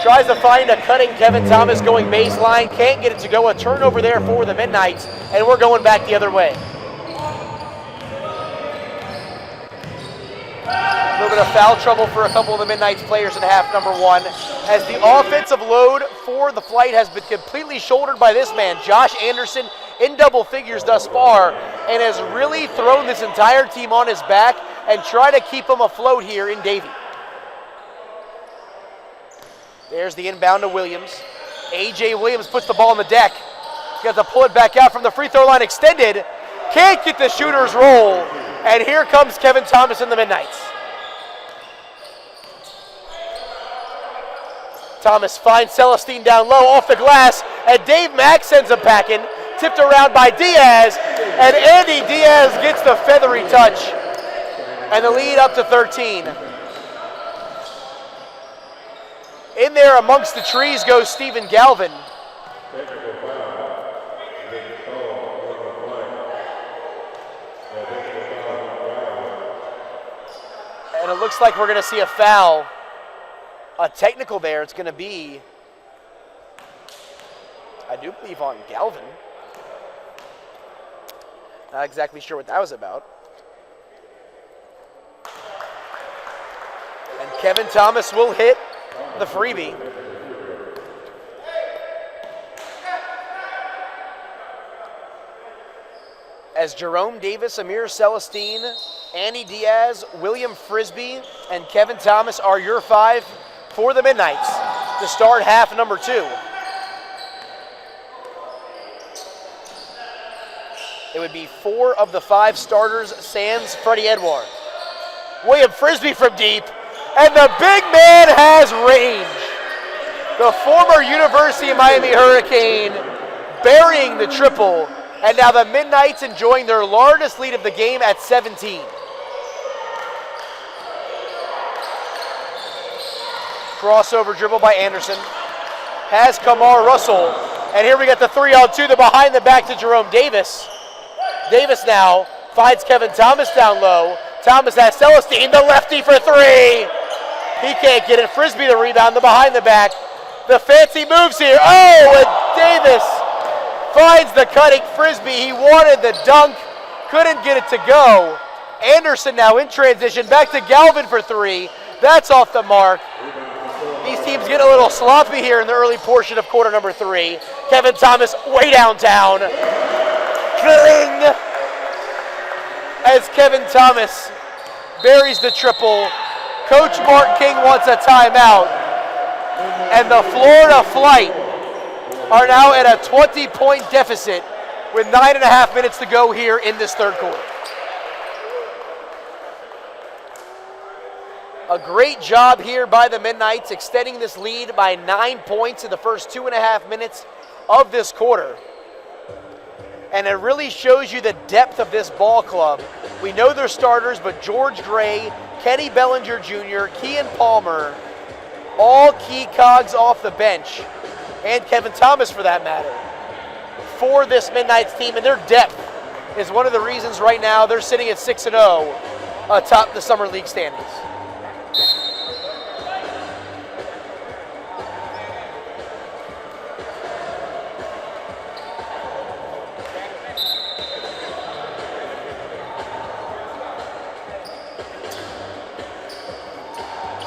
Tries to find a cutting Kevin Thomas going baseline. Can't get it to go. A turnover there for the Midnights. And we're going back the other way. A little bit of foul trouble for a couple of the Midnights players in half number 1 as the offensive load for the Flight has been completely shouldered by this man, Josh Anderson, in double figures thus far, and has really thrown this entire team on his back and try to keep them afloat here in Davie. There's the inbound to Williams. A.J. Williams puts the ball on the deck. He's got to pull it back out from the free throw line extended. Can't get the shooter's roll. And here comes Kevin Thomas and the Midnights. Thomas finds Celestine down low off the glass, and Dave Mack sends him packing. Tipped around by Diaz, and Andy Diaz gets the feathery touch. And the lead up to 13. In there amongst the trees goes Stephen Galvin. And it looks like we're going to see a foul. A technical there. It's going to be, I do believe, on Galvin. Not exactly sure what that was about. And Kevin Thomas will hit the freebie. As Jerome Davis, Amir Celestine, Andy Diaz, William Frisbee, and Kevin Thomas are your 5 for the Midnights to start half number 2. It would be 4 of the 5 starters, sans Freddie Edouard. William Frisbee from deep, and the big man has range. The former University of Miami Hurricane burying the triple, and now the Midnights enjoying their largest lead of the game at 17. Crossover dribble by Anderson. Has Kamar Russell. And here we got the 3-on-2, the behind the back to Jerome Davis. Davis now finds Kevin Thomas down low. Thomas has Celestine, the lefty for 3. He can't get it. Frisbee the rebound, the behind the back. The fancy moves here. Oh, and Davis finds the cutting Frisbee. He wanted the dunk, couldn't get it to go. Anderson now in transition, back to Galvin for 3. That's off the mark. These teams get a little sloppy here in the early portion of quarter number 3. Kevin Thomas way downtown. Cling! As Kevin Thomas buries the triple. Coach Mark King wants a timeout. And the Florida Flight are now at a 20-point deficit with 9.5 minutes to go here in this third quarter. A great job here by the Midnights, extending this lead by 9 points in the first 2.5 minutes of this quarter. And it really shows you the depth of this ball club. We know their starters, but George Gray, Kenny Bellinger Jr., Kean Palmer, all key cogs off the bench, and Kevin Thomas for that matter, for this Midnights team. And their depth is one of the reasons right now they're sitting at 6-0 atop the Summer League standings.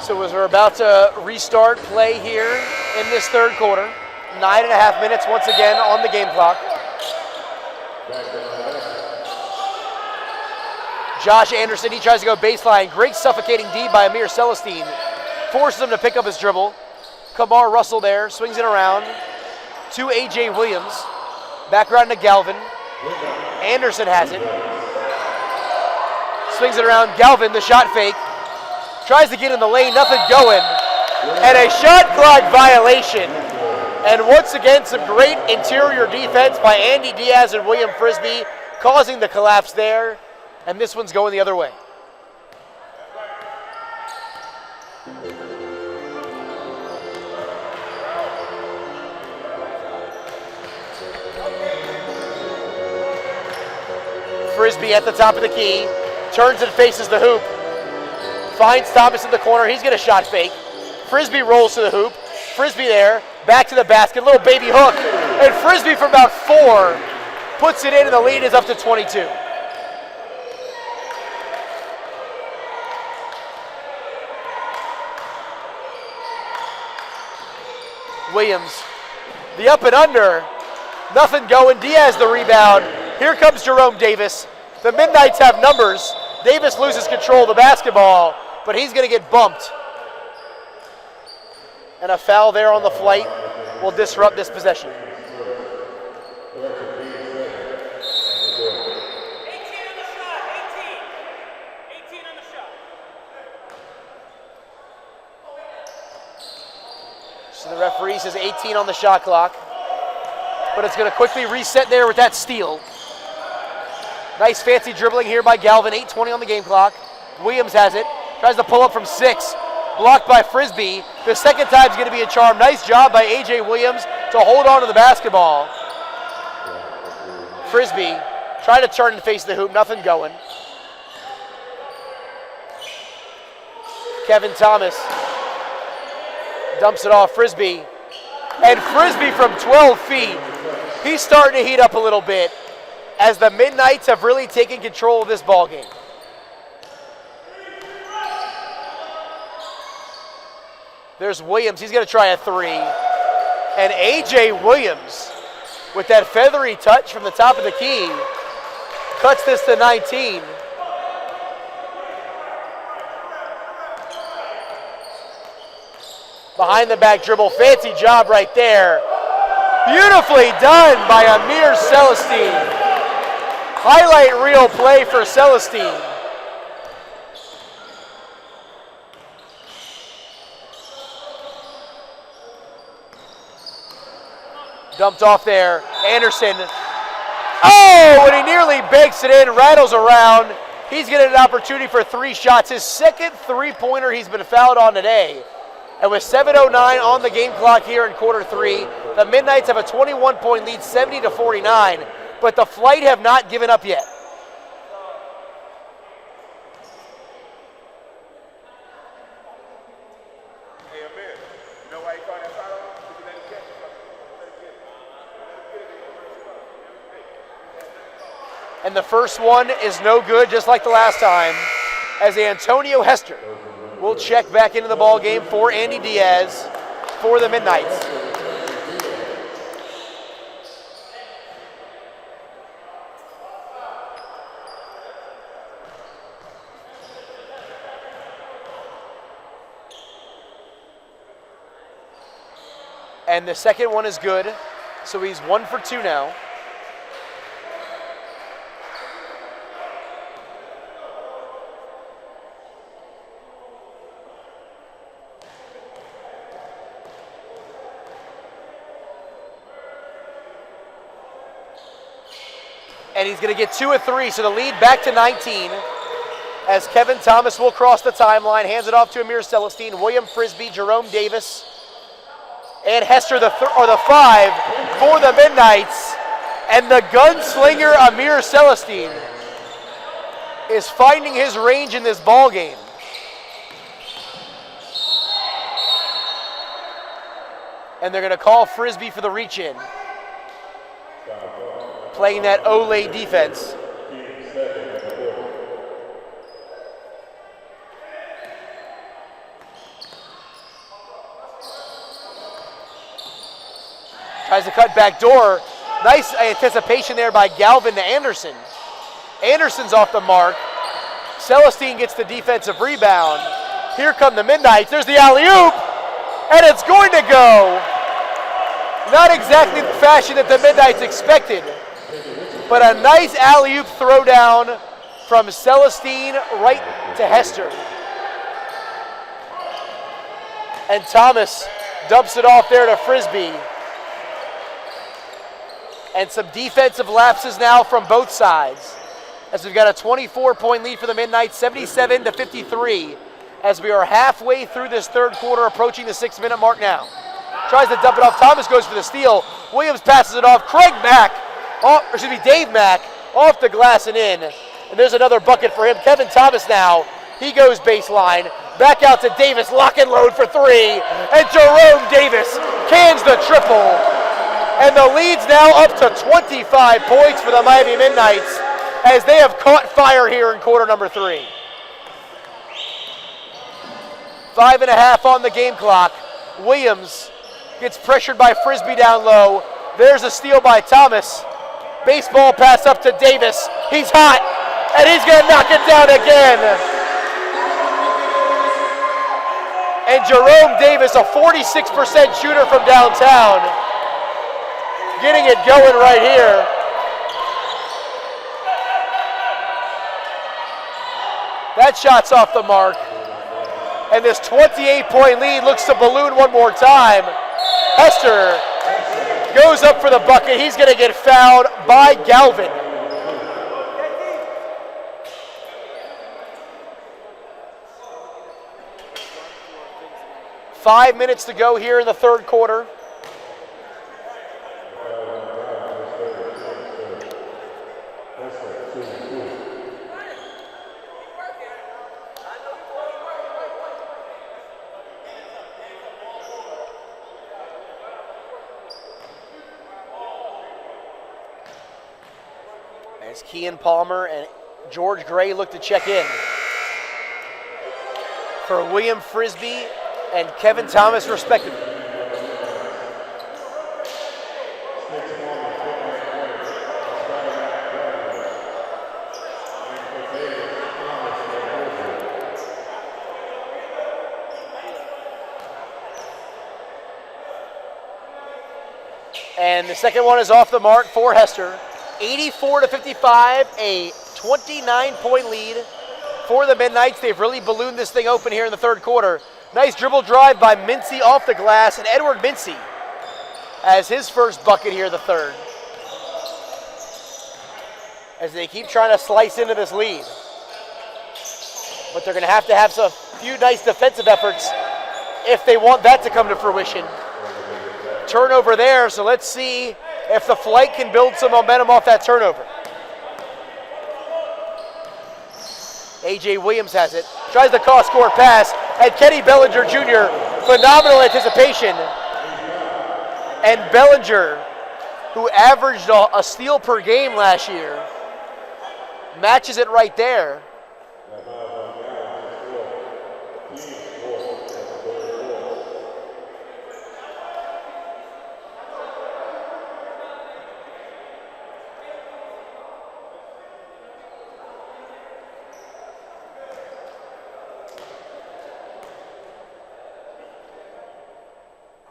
So as we're about to restart play here in this third quarter, 9.5 minutes once again on the game clock. Josh Anderson, he tries to go baseline. Great suffocating D by Amir Celestine. Forces him to pick up his dribble. Kamar Russell there, swings it around to A.J. Williams. Back around to Galvin. Anderson has it. Swings it around. Galvin, the shot fake. Tries to get in the lane, nothing going. And a shot clock violation. And once again, some great interior defense by Andy Diaz and William Frisbee, causing the collapse there. And this one's going the other way. Frisbee at the top of the key, turns and faces the hoop. Finds Thomas in the corner. He's going to shot fake. Frisbee rolls to the hoop. Frisbee there. Back to the basket. Little baby hook. And Frisbee from about 4 puts it in, and the lead is up to 22. Williams. The up and under. Nothing going. Diaz the rebound. Here comes Jerome Davis. The Midnights have numbers. Davis loses control of the basketball, but he's going to get bumped. And a foul there on the flight will disrupt this possession. So the referee says 18 on the shot clock, but it's going to quickly reset there with that steal. Nice fancy dribbling here by Galvin, 8:20 on the game clock. Williams has it, tries to pull up from 6, blocked by Frisbee. The second time's going to be a charm. Nice job by A.J. Williams to hold on to the basketball. Frisbee trying to turn and face the hoop, nothing going. Kevin Thomas dumps it off Frisbee. And Frisbee from 12 feet. He's starting to heat up a little bit as the Midnights have really taken control of this ball game. There's Williams. He's going to try a 3. And A.J. Williams, with that feathery touch from the top of the key, cuts this to 19. Behind the back dribble, fancy job right there. Beautifully done by Amir Celestine. Highlight reel play for Celestine. Dumped off there, Anderson. Oh, and he nearly bakes it in, rattles around. He's getting an opportunity for 3 shots. His second three-pointer he's been fouled on today. And with 7:09 on the game clock here in quarter 3, the Midnights have a 21-point lead, 70-49, but the Flight have not given up yet. And the first one is no good, just like the last time, as Antonio Hester will check back into the ball game for Andy Diaz for the Midnights. And the second one is good, so he's 1 for 2 now. And he's going to get 2 of 3, so the lead back to 19. As Kevin Thomas will cross the timeline, hands it off to Amir Celestine, William Frisbee, Jerome Davis, and Hester the 5 for the Midnights. And the gunslinger Amir Celestine is finding his range in this ball game. And they're going to call Frisbee for the reach-in. Playing that Olay defense. Tries to cut back door. Nice anticipation there by Galvin to Anderson. Anderson's off the mark. Celestine gets the defensive rebound. Here come the Midnights. There's the alley-oop. And it's going to go. Not exactly the fashion that the Midnights expected, but a nice alley-oop throwdown from Celestine right to Hester. And Thomas dumps it off there to Frisbee. And some defensive lapses now from both sides, as we've got a 24-point lead for the Midnights, 77-53, as we are halfway through this third quarter, approaching the 6-minute mark now. Tries to dump it off. Thomas goes for the steal. Williams passes it off. Dave Mack off the glass and in. And there's another bucket for him. Kevin Thomas now. He goes baseline. Back out to Davis. Lock and load for 3. And Jerome Davis cans the triple. And the lead's now up to 25 points for the Miami Midnights, as they have caught fire here in quarter number 3. 5.5 on the game clock. Williams gets pressured by Frisbee down low. There's a steal by Thomas. Baseball pass up to Davis. He's hot, and he's going to knock it down again. And Jerome Davis, a 46% shooter from downtown, getting it going right here. That shot's off the mark. And this 28-point lead looks to balloon one more time. Hester goes up for the bucket. He's going to get fouled by Galvin. Five minutes to go here in the third quarter. As Kean Palmer and George Gray look to check in. For William Frisbee and Kevin Thomas, respectively. And the second one is off the mark for Hester. 84-55, a 29-point lead for the Midnights. They've really ballooned this thing open here in the third quarter. Nice dribble drive by Mincy off the glass, and Edward Mincy has his first bucket here in the third, as they keep trying to slice into this lead. But they're going to have a few nice defensive efforts if they want that to come to fruition. Turnover there, so let's see if the flight can build some momentum off that turnover. A.J. Williams has it. Tries the cross-court pass. And Kenny Bellinger Jr., phenomenal anticipation. And Bellinger, who averaged a steal per game last year, matches it right there.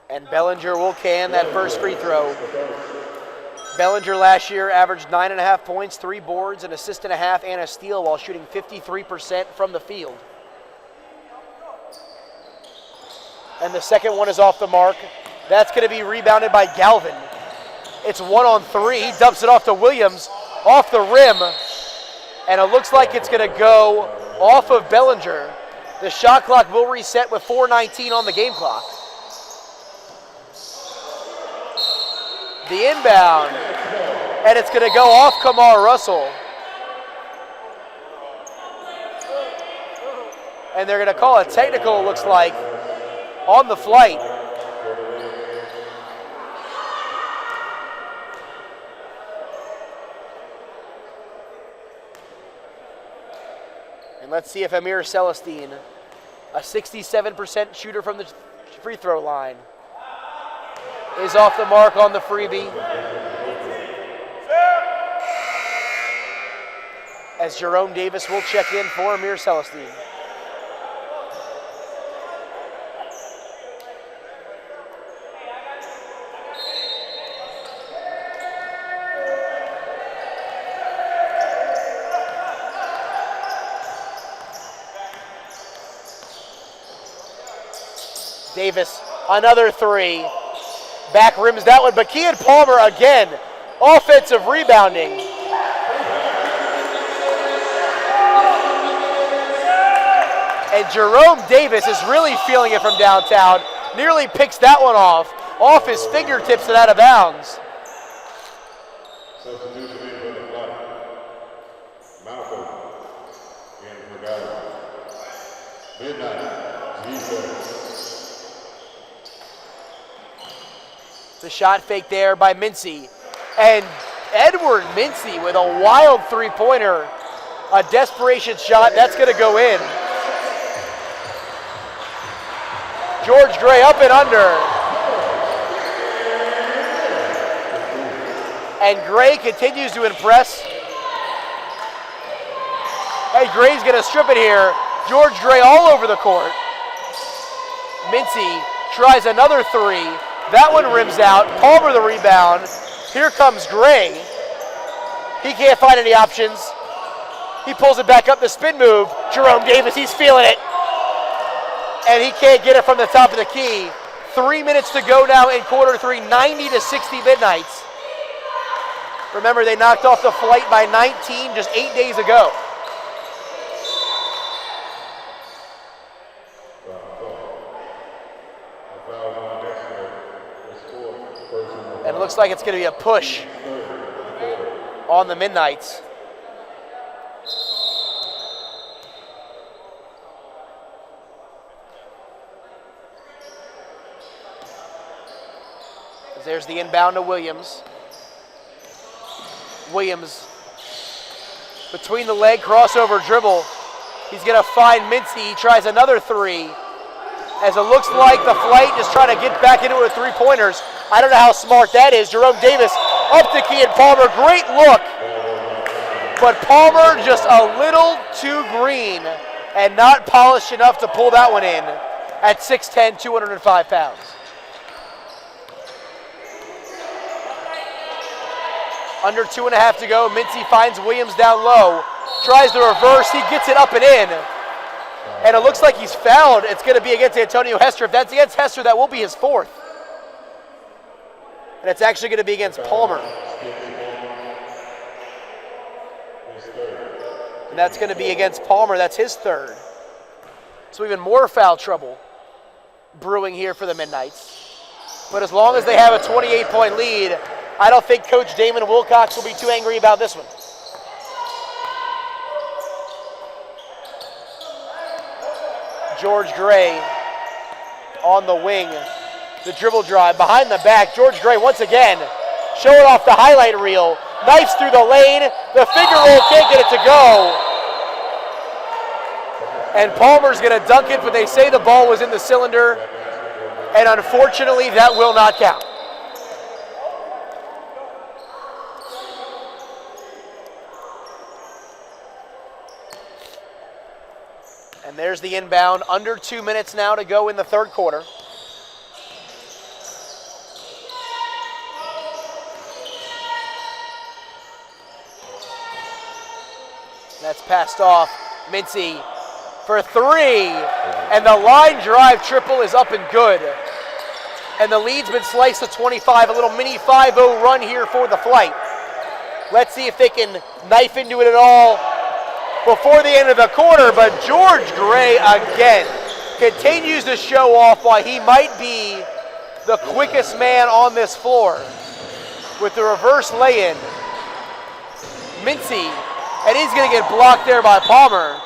And Bellinger will can that first free throw. Bellinger last year averaged 9.5 points, 3 boards, an assist and a half, and a steal while shooting 53% from the field. And the second one is off the mark. That's going to be rebounded by Galvin. It's 1-on-3. He dumps it off to Williams. off the rim, and it looks like it's going to go off of Bellinger. The shot clock will reset with 4:19 on the game clock. The inbound, and it's going to go off Kamar Russell. And they're going to call a technical, it looks like, on the flight. And let's see if Amir Celestine, a 67% shooter from the free throw line, is off the mark on the freebie. As Jerome Davis will check in for Amir Celestine. Davis, another three. Back rims that one, but Kean Palmer again, offensive rebounding. And Jerome Davis is really feeling it from downtown. Nearly picks that one off his fingertips and out of bounds. Substitution in for the flight. Malcolm in for Gallup. Midnight, defense. The shot fake there by Mincy. And Edward Mincy with a wild three-pointer. A desperation shot, that's going to go in. George Gray up and under. And Gray continues to impress. Hey, Gray's going to strip it here. George Gray all over the court. Mincy tries another three. That one rims out. Palmer the rebound. Here comes Gray. He can't find any options. He pulls it back up, the spin move. Jerome Davis, he's feeling it. And he can't get it from the top of the key. 3 minutes to go now in quarter three, 90-60 Midnights. Remember, they knocked off the flight by 19 just 8 days ago. And it looks like it's going to be a push on the Midnights. There's the inbound to Williams. Williams between the leg, crossover dribble. He's going to find Mincy. He tries another three. As it looks like the flight is trying to get back into it with three-pointers. I don't know how smart that is. Jerome Davis up to Kean Palmer. Great look. But Palmer just a little too green and not polished enough to pull that one in at 6'10", 205 pounds. Under 2.5 to go. Mincy finds Williams down low. Tries the reverse. He gets it up and in. And it looks like he's fouled. It's going to be against Antonio Hester. If that's against Hester, that will be his fourth. And it's actually going to be against Palmer. And that's going to be against Palmer. That's his third. So even more foul trouble brewing here for the Midnights. But as long as they have a 28-point lead, I don't think Coach Damon Wilcox will be too angry about this one. George Gray on the wing. The dribble drive behind the back. George Gray once again showing off the highlight reel. Knifes through the lane. The finger roll can't get it to go. And Palmer's going to dunk it, but they say the ball was in the cylinder. And unfortunately, that will not count. And there's the inbound. Under 2 minutes now to go in the third quarter. That's passed off. Mincy for three. And the line drive triple is up and good. And the lead's been sliced to 25. A little mini 5-0 run here for the flight. Let's see if they can knife into it at all before the end of the quarter. But George Gray again continues to show off why he might be the quickest man on this floor with the reverse lay-in. Mincy, and he's going to get blocked there by Palmer.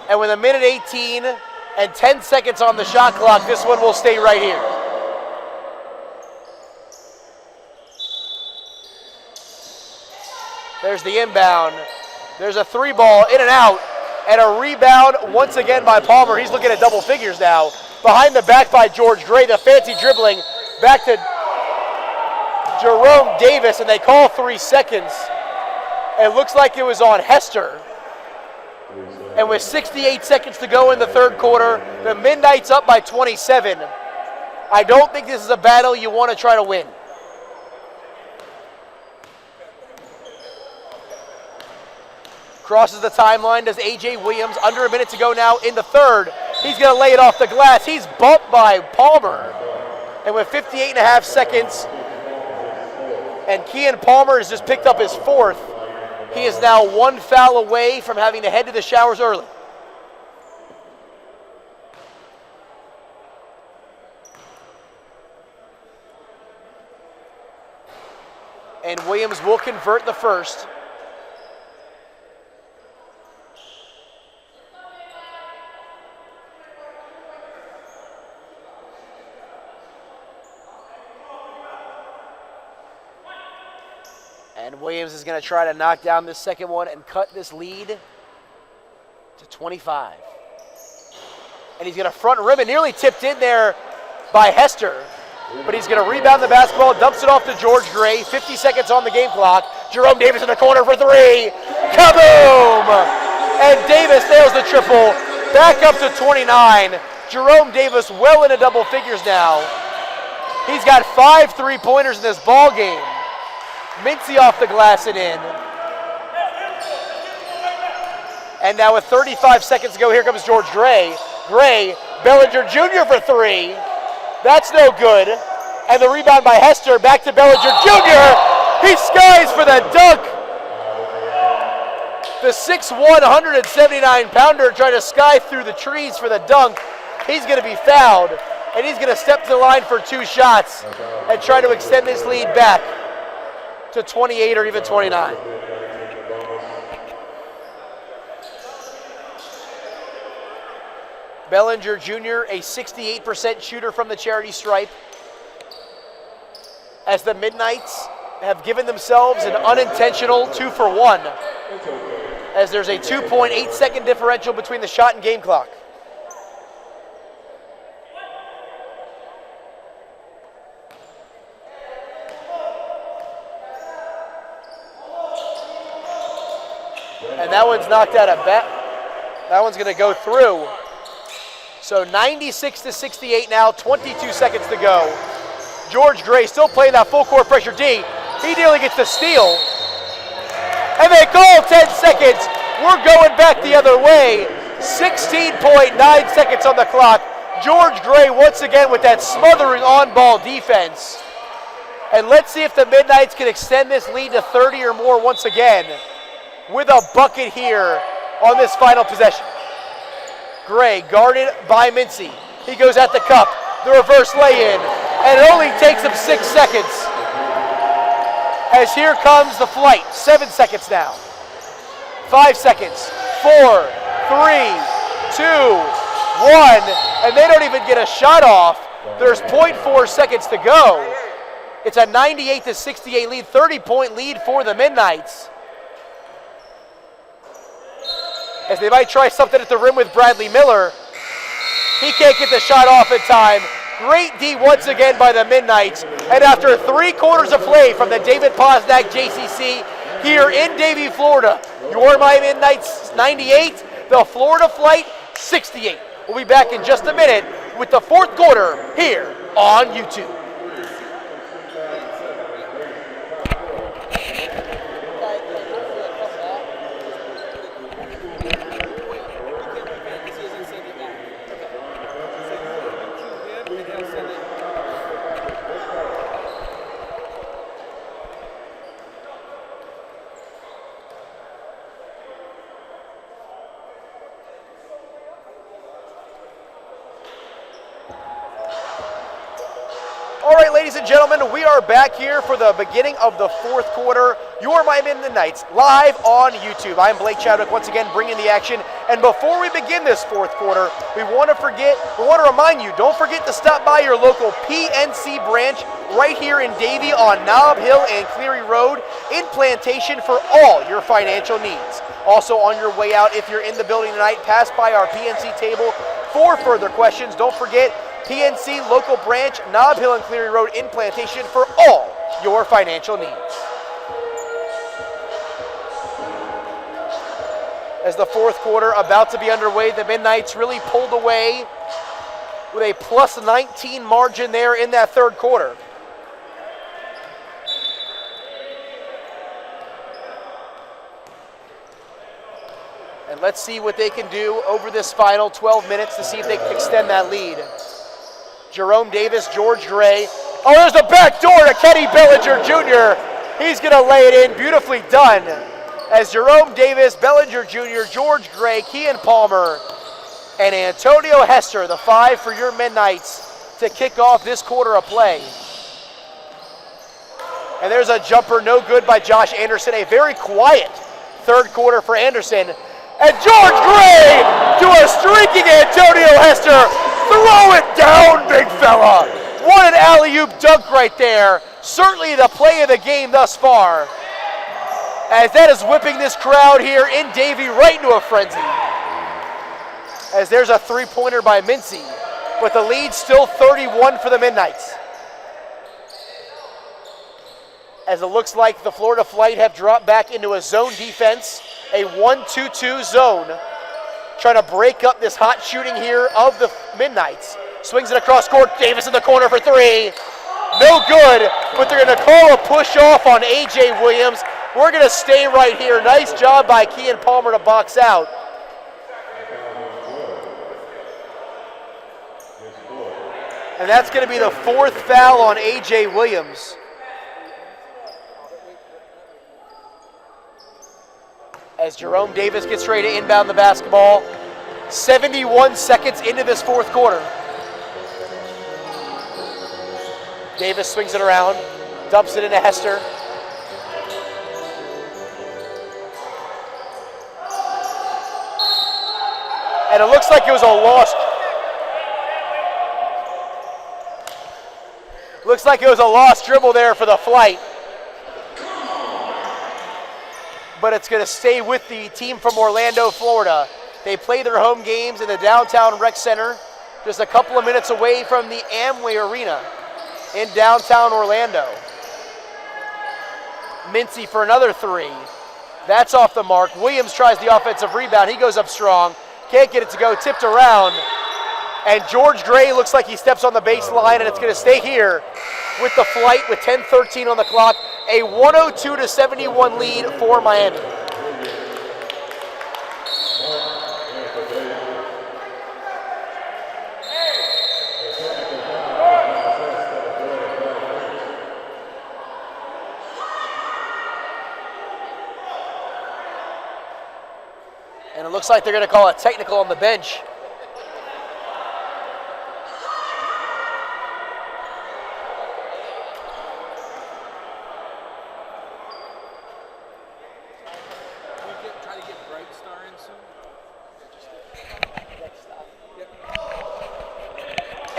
And with 1:18 and 10 seconds on the shot clock, this one will stay right here. There's the inbound. There's a 3-ball in and out, and a rebound once again by Palmer. He's looking at double figures now. Behind the back by George Gray, the fancy dribbling. Back to Jerome Davis, and they call 3 seconds. It looks like it was on Hester. And with 68 seconds to go in the third quarter, the Midnights up by 27. I don't think this is a battle you want to try to win. Crosses the timeline, does A.J. Williams. Under a minute to go now in the third. He's going to lay it off the glass. He's bumped by Palmer. And with 58.5 seconds, and Kean Palmer has just picked up his 4th. He is now 1 foul away from having to head to the showers early. And Williams will convert the first. And Williams is going to try to knock down this second one and cut this lead to 25. And he's going to front rim it, nearly tipped in there by Hester. But he's going to rebound the basketball, dumps it off to George Gray. 50 seconds on the game clock. Jerome Davis in the corner for 3. Kaboom! And Davis nails the triple. Back up to 29. Jerome Davis well into double figures now. He's got 5 3-pointers in this ball game. Mincy off the glass and in. And now with 35 seconds to go, here comes George Gray. Gray, Bellinger Jr. for 3. That's no good. And the rebound by Hester, back to Bellinger Jr. He skies for the dunk. The 6'1", 179-pounder trying to sky through the trees for the dunk. He's going to be fouled, and he's going to step to the line for 2 shots and try to extend this lead back to 28 or even 29. Bellinger Jr., a 68% shooter from the charity stripe, as the Midnights have given themselves an unintentional 2-for-1, as there's a 2.8-second differential between the shot and game clock. And that one's knocked out of bat. That one's going to go through. So 96-68 now, 22 seconds to go. George Gray still playing that full court pressure D. He nearly gets the steal. And they call 10 seconds. We're going back the other way. 16.9 seconds on the clock. George Gray once again with that smothering on-ball defense. And let's see if the Midnights can extend this lead to 30 or more once again with a bucket here on this final possession. Gray guarded by Mincy. He goes at the cup, the reverse lay-in, and it only takes him 6 seconds. As here comes the flight, 7 seconds now. 5 seconds, 4, 3, 2, 1, and they don't even get a shot off. There's 0.4 seconds to go. It's a 98-68 lead, 30-point lead for the Midnights. As they might try something at the rim with Bradley Miller. He can't get the shot off in time. Great D once again by the Midnights. And after 3 quarters of play from the David Posnack JCC here in Davie, Florida, your Miami Midnights 98, the Florida Flight 68. We'll be back in just a minute with the 4th quarter here on YouTube. All right, ladies and gentlemen, we are back here for the beginning of the fourth quarter. Your Miami Midnights live on YouTube. I'm Blake Chadwick, once again bringing the action. And before we begin this fourth quarter, we want to remind you, don't forget to stop by your local PNC branch right here in Davie on Nob Hill and Cleary Road in Plantation for all your financial needs. Also on your way out, if you're in the building tonight, pass by our PNC table for further questions. Don't forget, PNC local branch, Nob Hill and Cleary Road in Plantation for all your financial needs. As the fourth quarter about to be underway, the Midnights really pulled away with a plus 19 margin there in that third quarter. And let's see what they can do over this final 12 minutes to see if they can extend that lead. Jerome Davis, George Gray. Oh, there's the back door to Kenny Bellinger Jr. He's going to lay it in. Beautifully done. As Jerome Davis, Bellinger Jr., George Gray, Kean Palmer, and Antonio Hester, the five for your Midnights to kick off this quarter of play. And there's a jumper, no good by Josh Anderson. A very quiet third quarter for Anderson. And George Gray to a streaking Antonio Hester. Throw it down, big fella. What an alley-oop dunk right there. Certainly the play of the game thus far. As that is whipping this crowd here in Davie right into a frenzy. As there's a three-pointer by Mincy, but the lead still 31 for the Midnights. As it looks like the Florida Flight have dropped back into a zone defense, a 1-2-2 zone, trying to break up this hot shooting here of the Midnights. Swings it across court, Davis in the corner for three. No good, but they're gonna call a push off on A.J. Williams. We're gonna stay right here. Nice job by Kean Palmer to box out. And that's gonna be the fourth foul on A.J. Williams. As Jerome Davis gets ready to inbound the basketball. 71 seconds into this fourth quarter. Davis swings it around, dumps it into Hester. And it looks like it was a lost dribble there for the Flight. But it's going to stay with the team from Orlando, Florida. They play their home games in the downtown rec center, just a couple of minutes away from the Amway Arena in downtown Orlando. Mincy for another three. That's off the mark. Williams tries the offensive rebound. He goes up strong. Can't get it to go. Tipped around. And George Gray looks like he steps on the baseline, and it's going to stay here with the Flight with 10:13 on the clock. A 102-71 lead for Miami. And it looks like they're going to call a technical on the bench.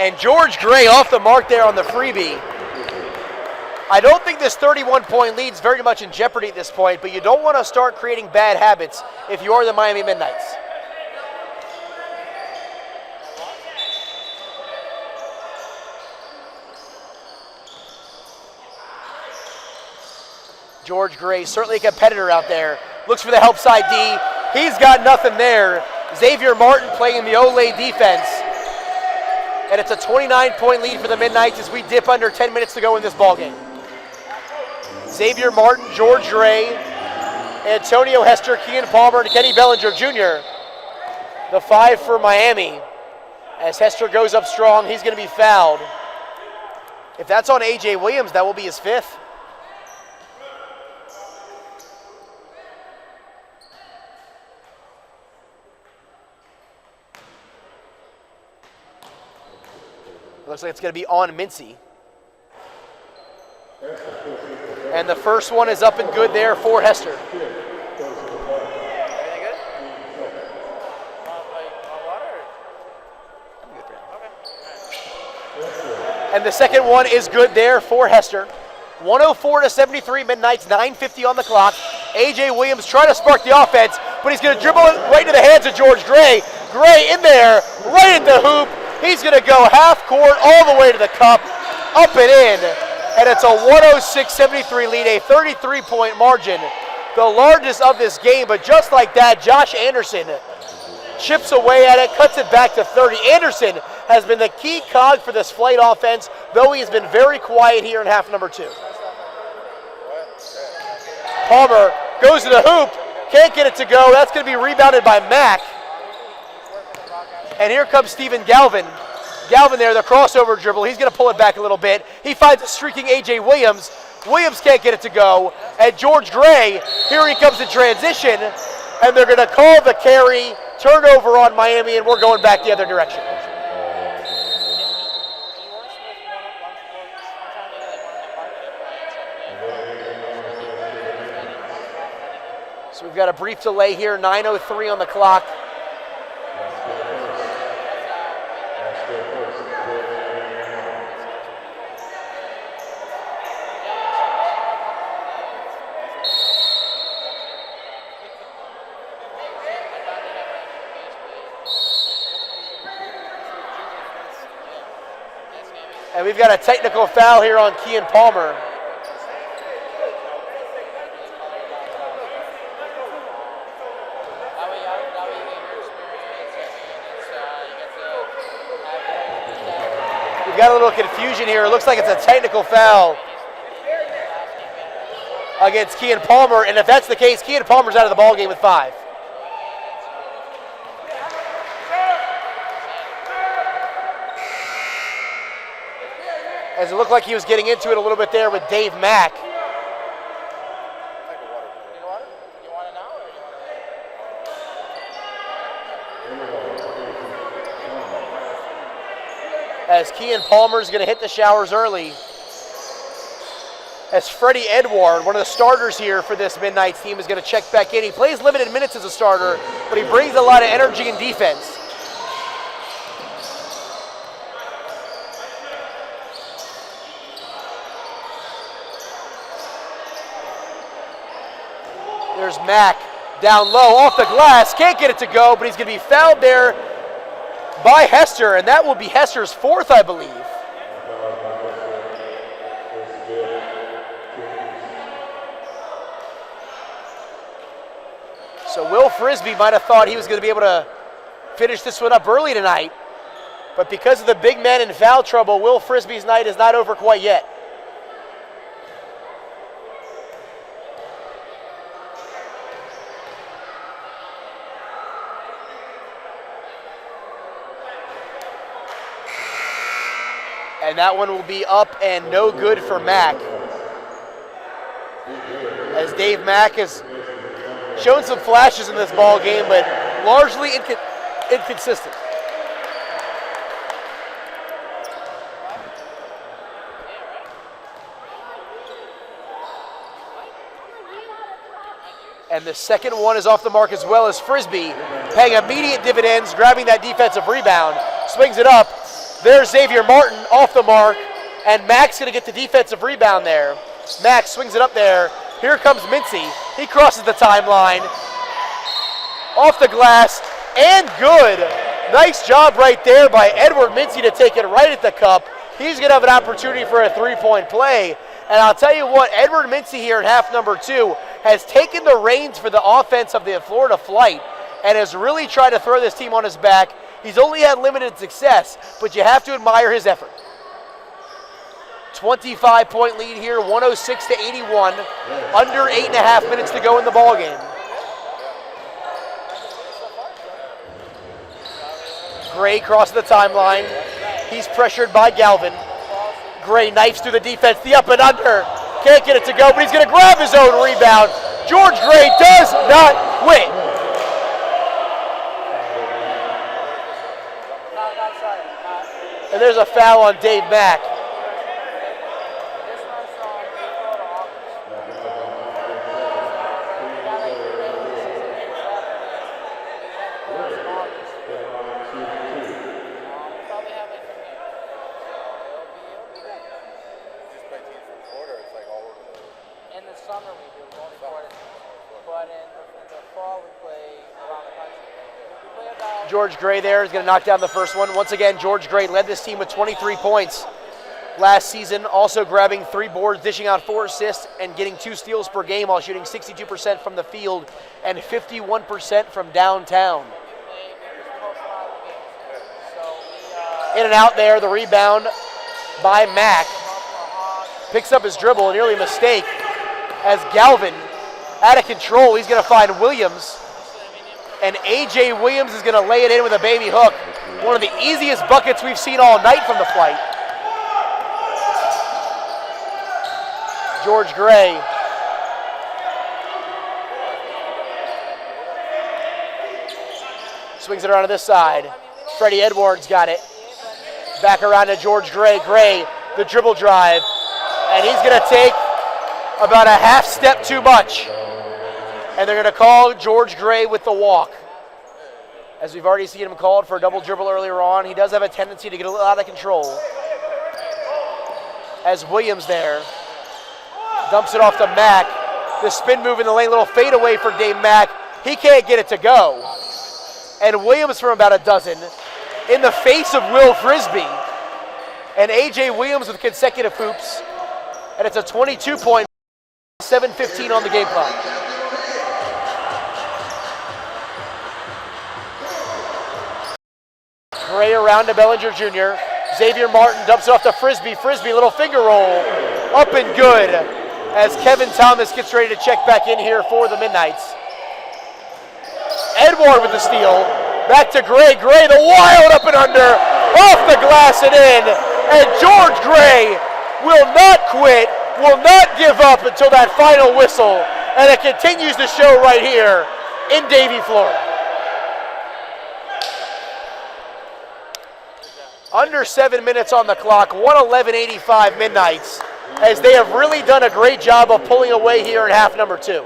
And George Gray off the mark there on the freebie. I don't think this 31-point lead is very much in jeopardy at this point, but you don't want to start creating bad habits if you are the Miami Midnights. George Gray, certainly a competitor out there. Looks for the help side D. He's got nothing there. Xavier Martin playing the Olay defense. And it's a 29-point lead for the Midnights as we dip under 10 minutes to go in this ballgame. Xavier Martin, George Gray, Antonio Hester, Kean Palmer, and Kenny Bellinger Jr. The five for Miami. As Hester goes up strong, he's going to be fouled. If that's on A.J. Williams, that will be his fifth. Looks like it's going to be on Mincy. And the first one is up and good there for Hester. And the second one is good there for Hester. 104-73, Midnights, 9:50 on the clock. A.J. Williams trying to spark the offense, but he's going to dribble it right into the hands of George Gray. Gray in there, right at the hoop. He's going to go half court all the way to the cup, up and in. And it's a 106-73 lead, a 33-point margin. The largest of this game, but just like that, Josh Anderson chips away at it, cuts it back to 30. Anderson has been the key cog for this flight offense, though he has been very quiet here in half number 2. Palmer goes to the hoop, can't get it to go. That's going to be rebounded by Mack. And here comes Stephen Galvin. Galvin there, the crossover dribble. He's going to pull it back a little bit. He finds a streaking A.J. Williams. Williams can't get it to go. And George Gray, here he comes in transition. And they're going to call the carry, turnover on Miami, and we're going back the other direction. So we've got a brief delay here, 9:03 on the clock. And we've got a technical foul here on Kean Palmer. We've got a little confusion here. It looks like it's a technical foul against Kean Palmer. And if that's the case, Kean Palmer's out of the ballgame with 5. As it looked like he was getting into it a little bit there with Dave Mack. As Kean Palmer's going to hit the showers early. As Freddie Edward, one of the starters here for this Midnights team, is going to check back in. He plays limited minutes as a starter, but he brings a lot of energy and defense. There's Mack down low, off the glass, can't get it to go, but he's going to be fouled there by Hester, and that will be Hester's 4th, I believe. So Will Frisbee might have thought he was going to be able to finish this one up early tonight, but because of the big man in foul trouble, Will Frisbee's night is not over quite yet. And that one will be up and no good for Mack. As Dave Mack has shown some flashes in this ball game, but largely inconsistent. And the second one is off the mark as well, as Frisbee paying immediate dividends, grabbing that defensive rebound, swings it up. There's Xavier Martin off the mark, and Mack's going to get the defensive rebound there. Mack swings it up there. Here comes Mincy. He crosses the timeline. Off the glass, and good. Nice job right there by Edward Mincy to take it right at the cup. He's going to have an opportunity for a 3-point play. And I'll tell you what, Edward Mincy here in half number 2 has taken the reins for the offense of the Florida Flight and has really tried to throw this team on his back. He's only had limited success, but you have to admire his effort. 25-point lead here, 106-81. Under 8.5 minutes to go in the ballgame. Gray crosses the timeline. He's pressured by Galvin. Gray knifes through the defense, the up and under. Can't get it to go, but he's going to grab his own rebound. George Gray does not win. And there's a foul on Dave Mack. George Gray there is going to knock down the first one. Once again, George Gray led this team with 23 points last season, also grabbing 3 boards, dishing out 4 assists, and getting 2 steals per game while shooting 62% from the field and 51% from downtown. In and out there, the rebound by Mack. Picks up his dribble, nearly a mistake as Galvin, out of control, he's going to find Williams. And A.J. Williams is going to lay it in with a baby hook. One of the easiest buckets we've seen all night from the flight. George Gray. Swings it around to this side. Freddie Edwards got it. Back around to George Gray. Gray, the dribble drive. And he's going to take about a half step too much. And they're going to call George Gray with the walk. As we've already seen him called for a double dribble earlier on, he does have a tendency to get a little out of control. As Williams there dumps it off to Mack. The spin move in the lane, little fade away for Dave Mack. He can't get it to go. And Williams from about a dozen in the face of Will Frisbee. And A.J. Williams with consecutive hoops. And it's a 22-point, 7:15 on the game clock. Gray around to Bellinger Jr. Xavier Martin dumps it off to Frisbee. Frisbee, little finger roll. Up and good as Kevin Thomas gets ready to check back in here for the Midnights. Edward with the steal. Back to Gray. Gray, the wild up and under. Off the glass and in. And George Gray will not quit, will not give up until that final whistle. And it continues to show right here in Davie, Florida. Under 7 minutes on the clock, 111-85 Midnights, as they have really done a great job of pulling away here in half number 2.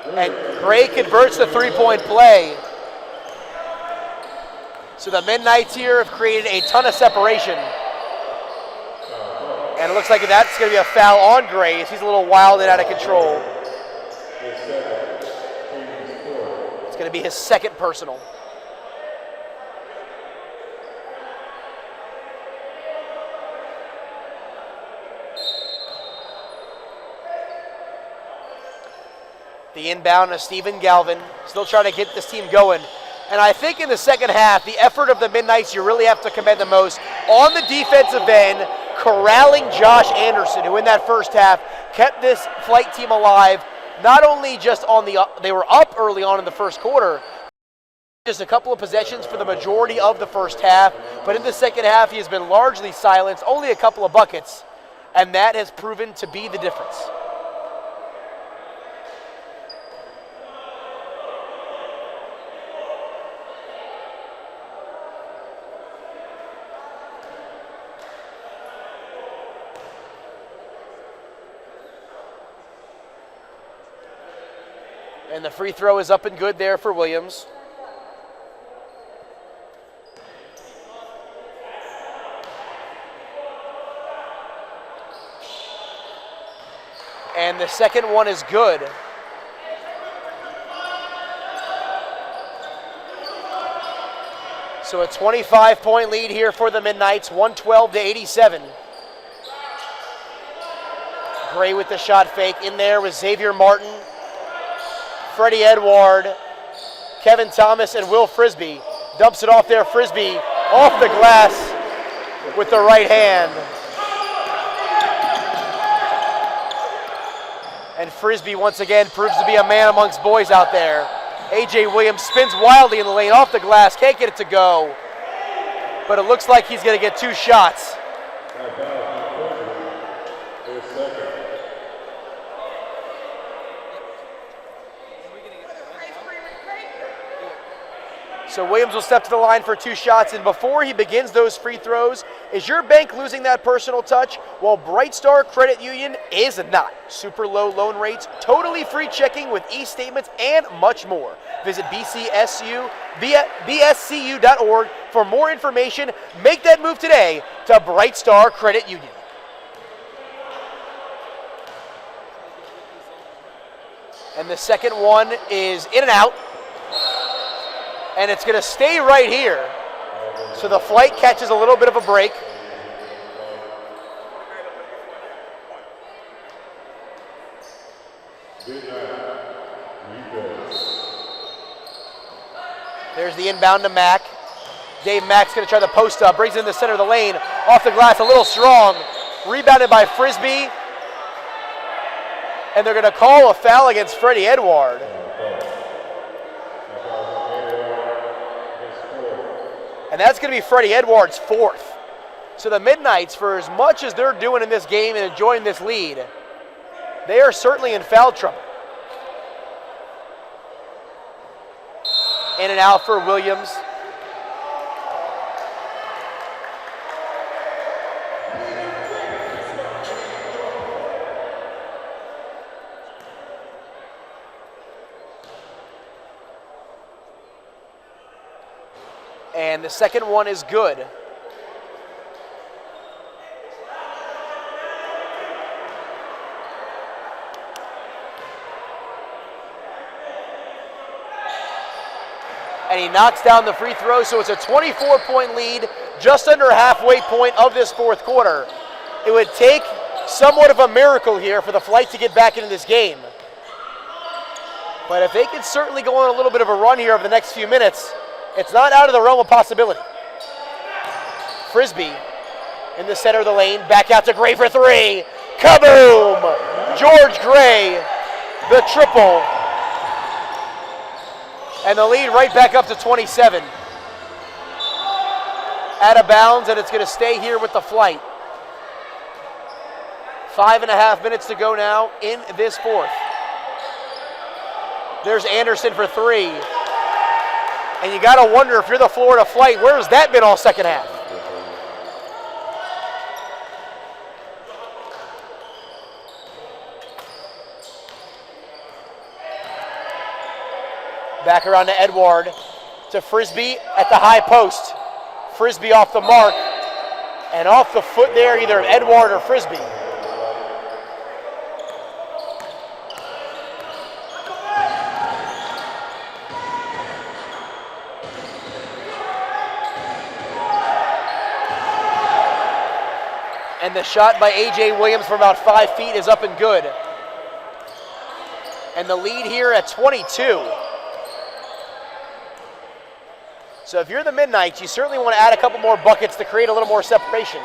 And Gray converts the three-point play. So the Midnights here have created a ton of separation. And it looks like that's going to be a foul on Gray as he's a little wild and out of control. It's going to be his second personal. The inbound of Stephen Galvin, still trying to get this team going. And I think in the second half, the effort of the Midnights you really have to commend the most on the defensive end, corralling Josh Anderson, who in that first half kept this flight team alive, not only just on they were up early on in the first quarter, just a couple of possessions for the majority of the first half, but in the second half he has been largely silenced, only a couple of buckets, and that has proven to be the difference. And the free throw is up and good there for Williams. And the second one is good. So a 25-point lead here for the Midnights, 112-87. Gray with the shot fake in there with Xavier Martin, Freddie Edward, Kevin Thomas, and Will Frisbee. Dumps it off there. Frisbee off the glass with the right hand. And Frisbee once again proves to be a man amongst boys out there. A.J. Williams spins wildly in the lane, off the glass, can't get it to go. But it looks like he's going to get 2 shots. So Williams will step to the line for 2 shots, and before he begins those free throws, is your bank losing that personal touch? Well, Bright Star Credit Union is not. Super low loan rates, totally free checking with e-statements, and much more. Visit bscu.org for more information. Make that move today to Bright Star Credit Union. And the second one is in and out. And it's going to stay right here. So the flight catches a little bit of a break. There's the inbound to Mack. Dave Mack's going to try the post up. Brings it in the center of the lane. Off the glass, a little strong. Rebounded by Frisbee. And they're going to call a foul against Freddie Edward. And that's going to be Freddie Edwards' 4th. So the Midnights, for as much as they're doing in this game and enjoying this lead, they are certainly in foul trouble. In and out for Williams. And the second one is good. And he knocks down the free throw, so it's a 24-point lead, just under halfway point of this 4th quarter. It would take somewhat of a miracle here for the Flight to get back into this game. But if they could certainly go on a little bit of a run here over the next few minutes, it's not out of the realm of possibility. Frisbee in the center of the lane, back out to Gray for 3. Kaboom! George Gray, the triple. And the lead right back up to 27. Out of bounds, and it's going to stay here with the Flight. 5.5 minutes to go now in this 4th. There's Anderson for 3. And you got to wonder, if you're the Florida Flight, where has that been all second half? Back around to Edward, to Frisbee at the high post. Frisbee off the mark, and off the foot there, either Edward or Frisbee. And the shot by A.J. Williams from about 5 feet is up and good. And the lead here at 22. So if you're the Midnights, you certainly want to add a couple more buckets to create a little more separation.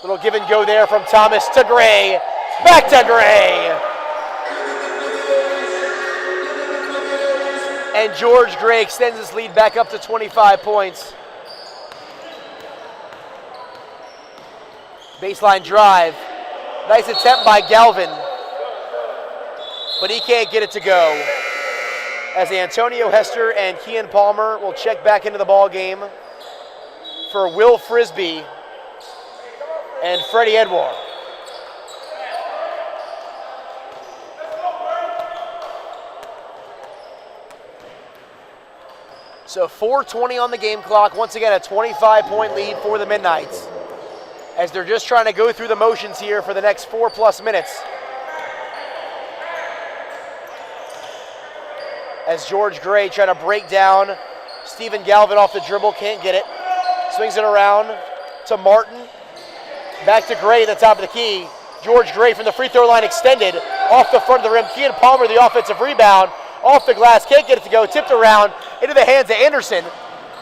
Little give and go there from Thomas to Gray. Back to Gray. And George Gray extends his lead back up to 25 points. Baseline drive. Nice attempt by Galvin. But he can't get it to go. As Antonio Hester and Kean Palmer will check back into the ball game for Will Frisbee and Freddie Edward. So 4:20 on the game clock. Once again, a 25-point lead for the Midnights, as they're just trying to go through the motions here for the next 4+ minutes. As George Gray trying to break down Stephen Galvin off the dribble, can't get it. Swings it around to Martin. Back to Gray at the top of the key. George Gray from the free throw line extended off the front of the rim. Kean Palmer, the offensive rebound. Off the glass, can't get it to go. Tipped around into the hands of Anderson.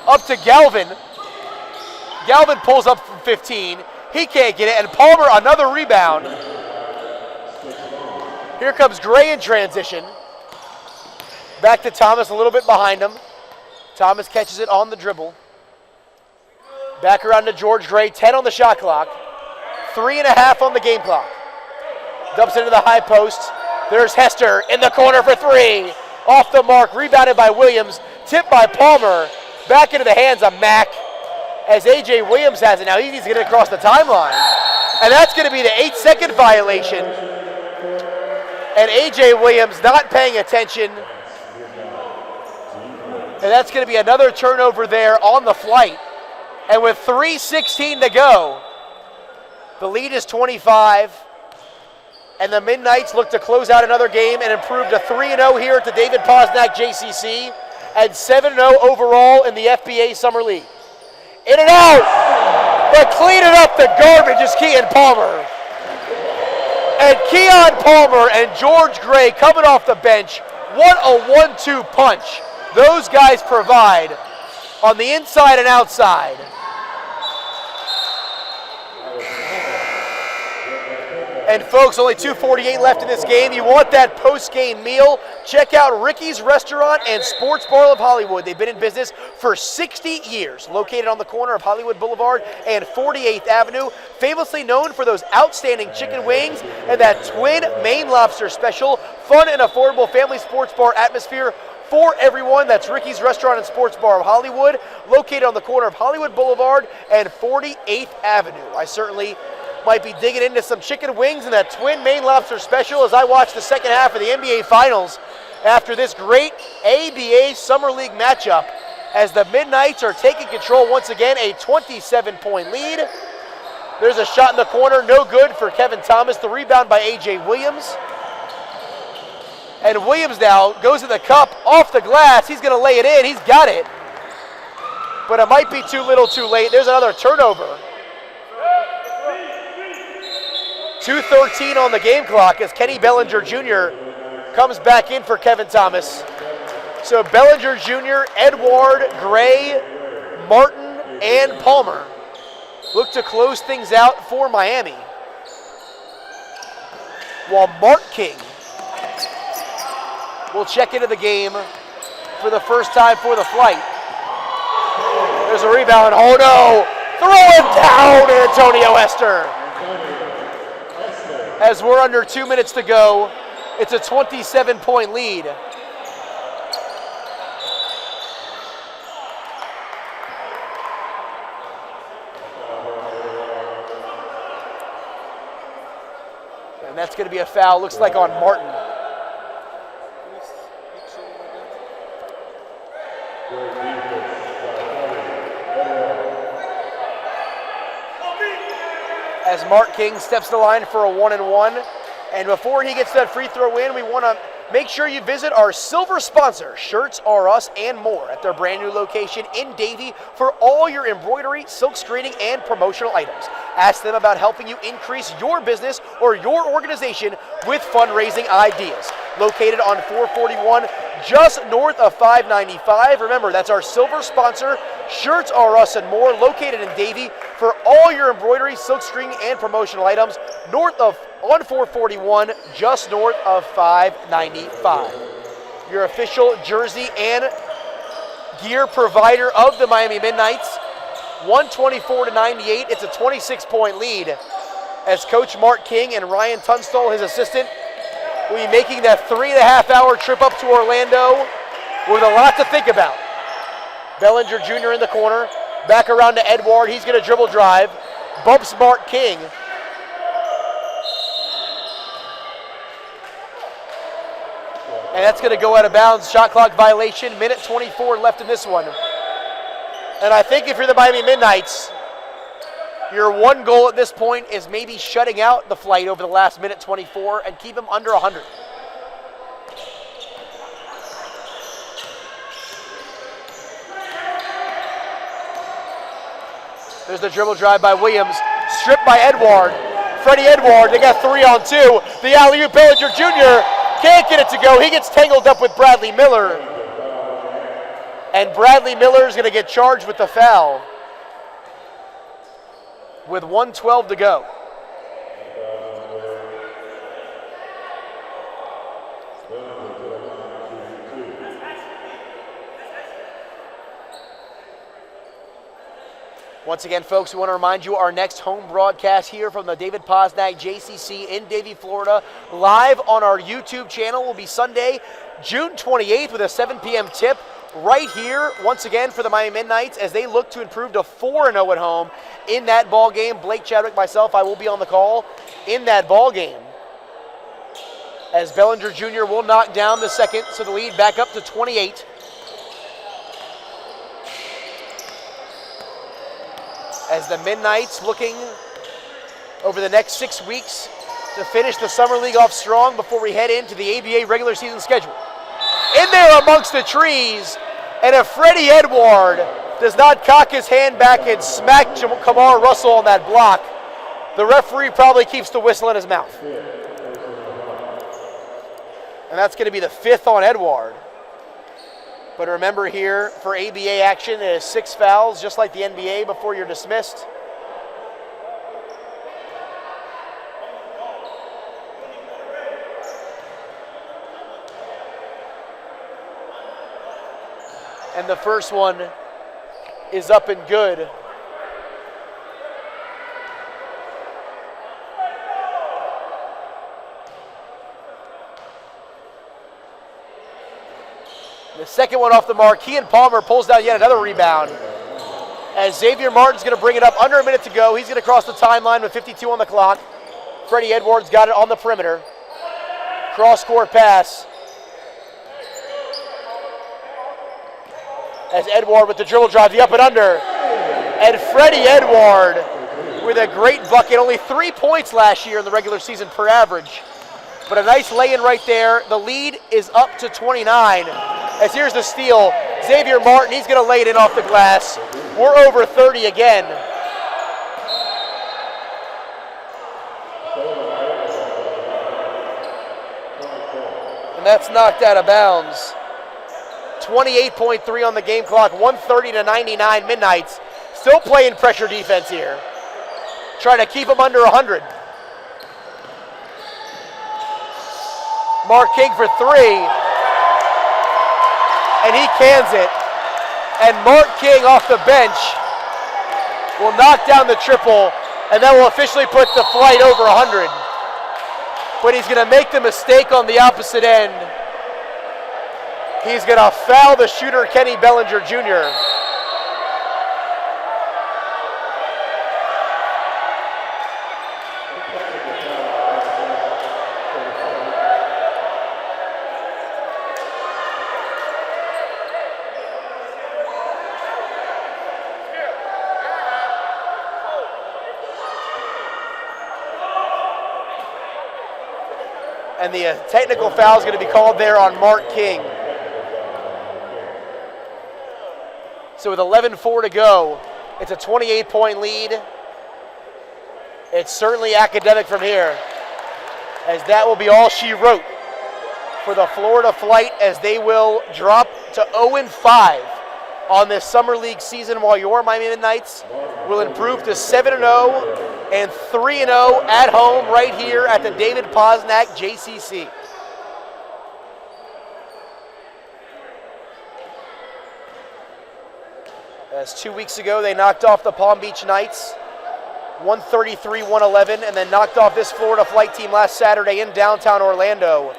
Up to Galvin. Galvin pulls up from 15. He can't get it, and Palmer another rebound. Here comes Gray in transition. Back to Thomas, a little bit behind him. Thomas catches it on the dribble. Back around to George Gray, 10 on the shot clock. 3.5 on the game clock. Dumps into the high post. There's Hester in the corner for 3. Off the mark, rebounded by Williams, tipped by Palmer, back into the hands of Mack, as A.J. Williams has it now. He needs to get it across the timeline. And that's going to be the 8-second violation. And A.J. Williams not paying attention. And that's going to be another turnover there on the flight. And with 3:16 to go, the lead is 25. And the Midnights look to close out another game and improve to 3-0 here at the David Posnack JCC and 7-0 overall in the FBA Summer League. In and out, but cleaning up the garbage is Keon Palmer. And Keon Palmer and George Gray coming off the bench. What a 1-2 punch those guys provide on the inside and outside. And folks, only 2:48 left in this game. You want that post-game meal? Check out Ricky's Restaurant and Sports Bar of Hollywood. They've been in business for 60 years. Located on the corner of Hollywood Boulevard and 48th Avenue. Famously known for those outstanding chicken wings and that twin Maine lobster special. Fun and affordable family sports bar atmosphere for everyone. That's Ricky's Restaurant and Sports Bar of Hollywood. Located on the corner of Hollywood Boulevard and 48th Avenue. I certainly might be digging into some chicken wings and that twin Maine lobster special as I watch the second half of the NBA Finals after this great ABA Summer League matchup as the Midnights are taking control once again, a 27-point lead. There's a shot in the corner, no good for Kevin Thomas. The rebound by A.J. Williams. And Williams now goes to the cup, off the glass. He's going to lay it in. He's got it. But it might be too little too late. There's another turnover. 2:13 on the game clock as Kenny Bellinger Jr. comes back in for Kevin Thomas. So Bellinger Jr., Edward, Gray, Martin, and Palmer look to close things out for Miami. While Mark King will check into the game for the first time for the flight. There's a rebound. Oh no! Throw it down, Antonio Esther. As we're under 2 minutes to go, it's a 27-point lead. And that's going to be a foul, looks like on Martin. As Mark King steps to the line for a 1-and-1. And before he gets that free throw in, we want to make sure you visit our silver sponsor, Shirts R Us and More, at their brand new location in Davie for all your embroidery, silk screening, and promotional items. Ask them about helping you increase your business or your organization with fundraising ideas. Located on 441, just north of 595. Remember, that's our silver sponsor, Shirts R Us and More, located in Davie for all your embroidery, silk screening, and promotional items on 441, just north of 595. Your official jersey and gear provider of the Miami Midnights, 124-98. It's a 26-point lead as Coach Mark King and Ryan Tunstall, his assistant, will be making that 3.5-hour trip up to Orlando with a lot to think about. Bellinger Jr. in the corner, back around to Edward. He's going to dribble drive, bumps Mark King. And that's going to go out of bounds. Shot clock violation. Minute 24 left in this one. And I think if you're the Miami Midnights, your one goal at this point is maybe shutting out the flight over the last minute 24 and keep them under 100. There's the dribble drive by Williams. Stripped by Edward. Freddie Edward, they got 3-on-2. The alley-oop, Bellinger Jr. can't get it to go. He gets tangled up with Bradley Miller. And Bradley Miller is going to get charged with the foul with 1:12 to go. Once again, folks, we want to remind you our next home broadcast here from the David Posnack JCC in Davie, Florida, live on our YouTube channel will be Sunday, June 28th with a 7 p.m. tip right here, once again, for the Miami Midnights as they look to improve to 4-0 at home in that ball game. Blake Chadwick, myself, I will be on the call in that ball game. As Bellinger Jr. will knock down the second, so the lead back up to 28. As the Midnights looking over the next 6 weeks to finish the Summer League off strong before we head into the ABA regular season schedule. In there amongst the trees, and if Freddie Edward does not cock his hand back and smack Kamar Russell on that block, the referee probably keeps the whistle in his mouth. And that's going to be the 5th on Edward. But remember here, for ABA action, it is 6 fouls, just like the NBA, before you're dismissed. And the first one is up and good. The second one off the mark, Kean Palmer pulls down yet another rebound. As Xavier Martin's going to bring it up under a minute to go. He's going to cross the timeline with 52 on the clock. Freddie Edwards got it on the perimeter. Cross-court pass. As Edward with the dribble drive, the up and under. And Freddie Edward with a great bucket. Only 3 points last year in the regular season per average. But a nice lay-in right there. The lead is up to 29. As here's the steal, Xavier Martin, he's going to lay it in off the glass. We're over 30 again. And that's knocked out of bounds. 28.3 on the game clock, 130-99 Midnights. Still playing pressure defense here. Trying to keep them under 100. Mark King for 3. And he cans it. And Mark King off the bench will knock down the triple, and that will officially put the flight over 100. But he's going to make the mistake on the opposite end. He's going to foul the shooter, Kenny Bellinger Jr. And the technical foul is going to be called there on Mark King. So with 11:4 to go, it's a 28-point lead. It's certainly academic from here, as that will be all she wrote for the Florida Flight, as they will drop to 0-5 on this Summer League season, while your Miami Midnights will improve to 7-0 and 3-0 at home right here at the David Posnack JCC. As 2 weeks ago, they knocked off the Palm Beach Knights, 133-111, and then knocked off this Florida Flight team last Saturday in downtown Orlando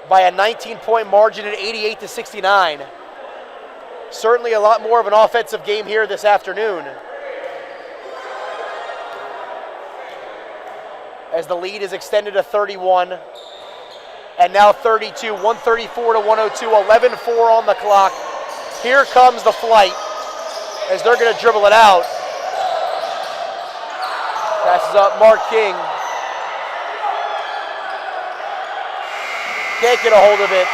by a 19-point margin at 88-69. Certainly a lot more of an offensive game here this afternoon, as the lead is extended to 31, and now 32, 134-102, 11-4 on the clock. Here comes the Flight, as they're going to dribble it out. Passes up Mark King. Can't get a hold of it.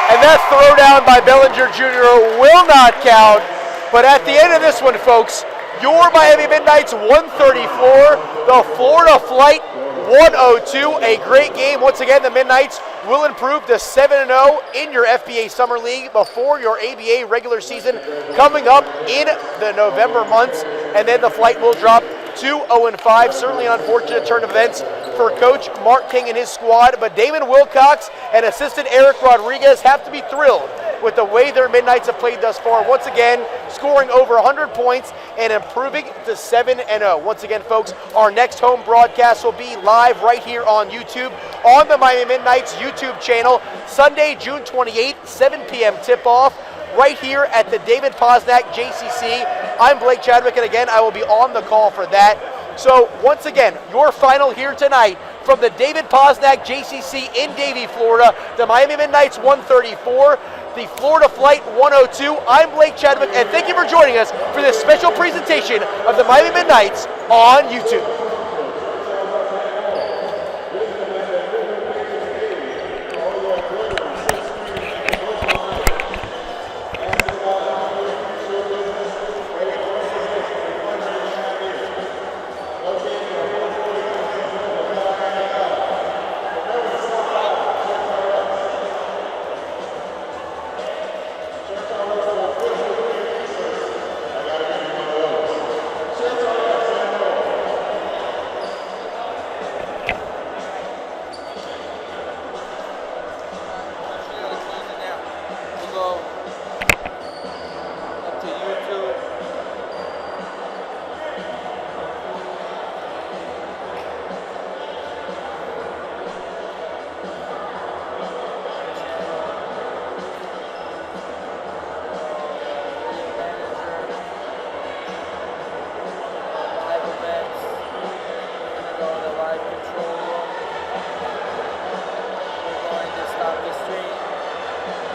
And that throwdown by Bellinger Jr. will not count. But at the end of this one, folks, your Miami Midnights 134, the Florida Flight 102. A great game. Once again, the Midnights will improve to 7-0 in your FBA Summer League before your ABA regular season coming up in the November months. And then the Flight will drop to 0-5. Certainly an unfortunate turn of events for Coach Mark King and his squad. But Damon Wilcox and assistant Eric Rodriguez have to be thrilled with the way their Midnights have played thus far. Once again, scoring over 100 points and improving to 7-0. Once again, folks, our next home broadcast will be live right here on YouTube on the Miami Midnights YouTube channel, Sunday, June 28th, 7 p.m. tip-off, right here at the David Posnack JCC. I'm Blake Chadwick, and again, I will be on the call for that. So, once again, your final here tonight from the David Posnack JCC in Davie, Florida, the Miami Midnights 134, the Florida Flight 102. I'm Blake Chadwick, and thank you for joining us for this special presentation of the Miami Midnights on YouTube.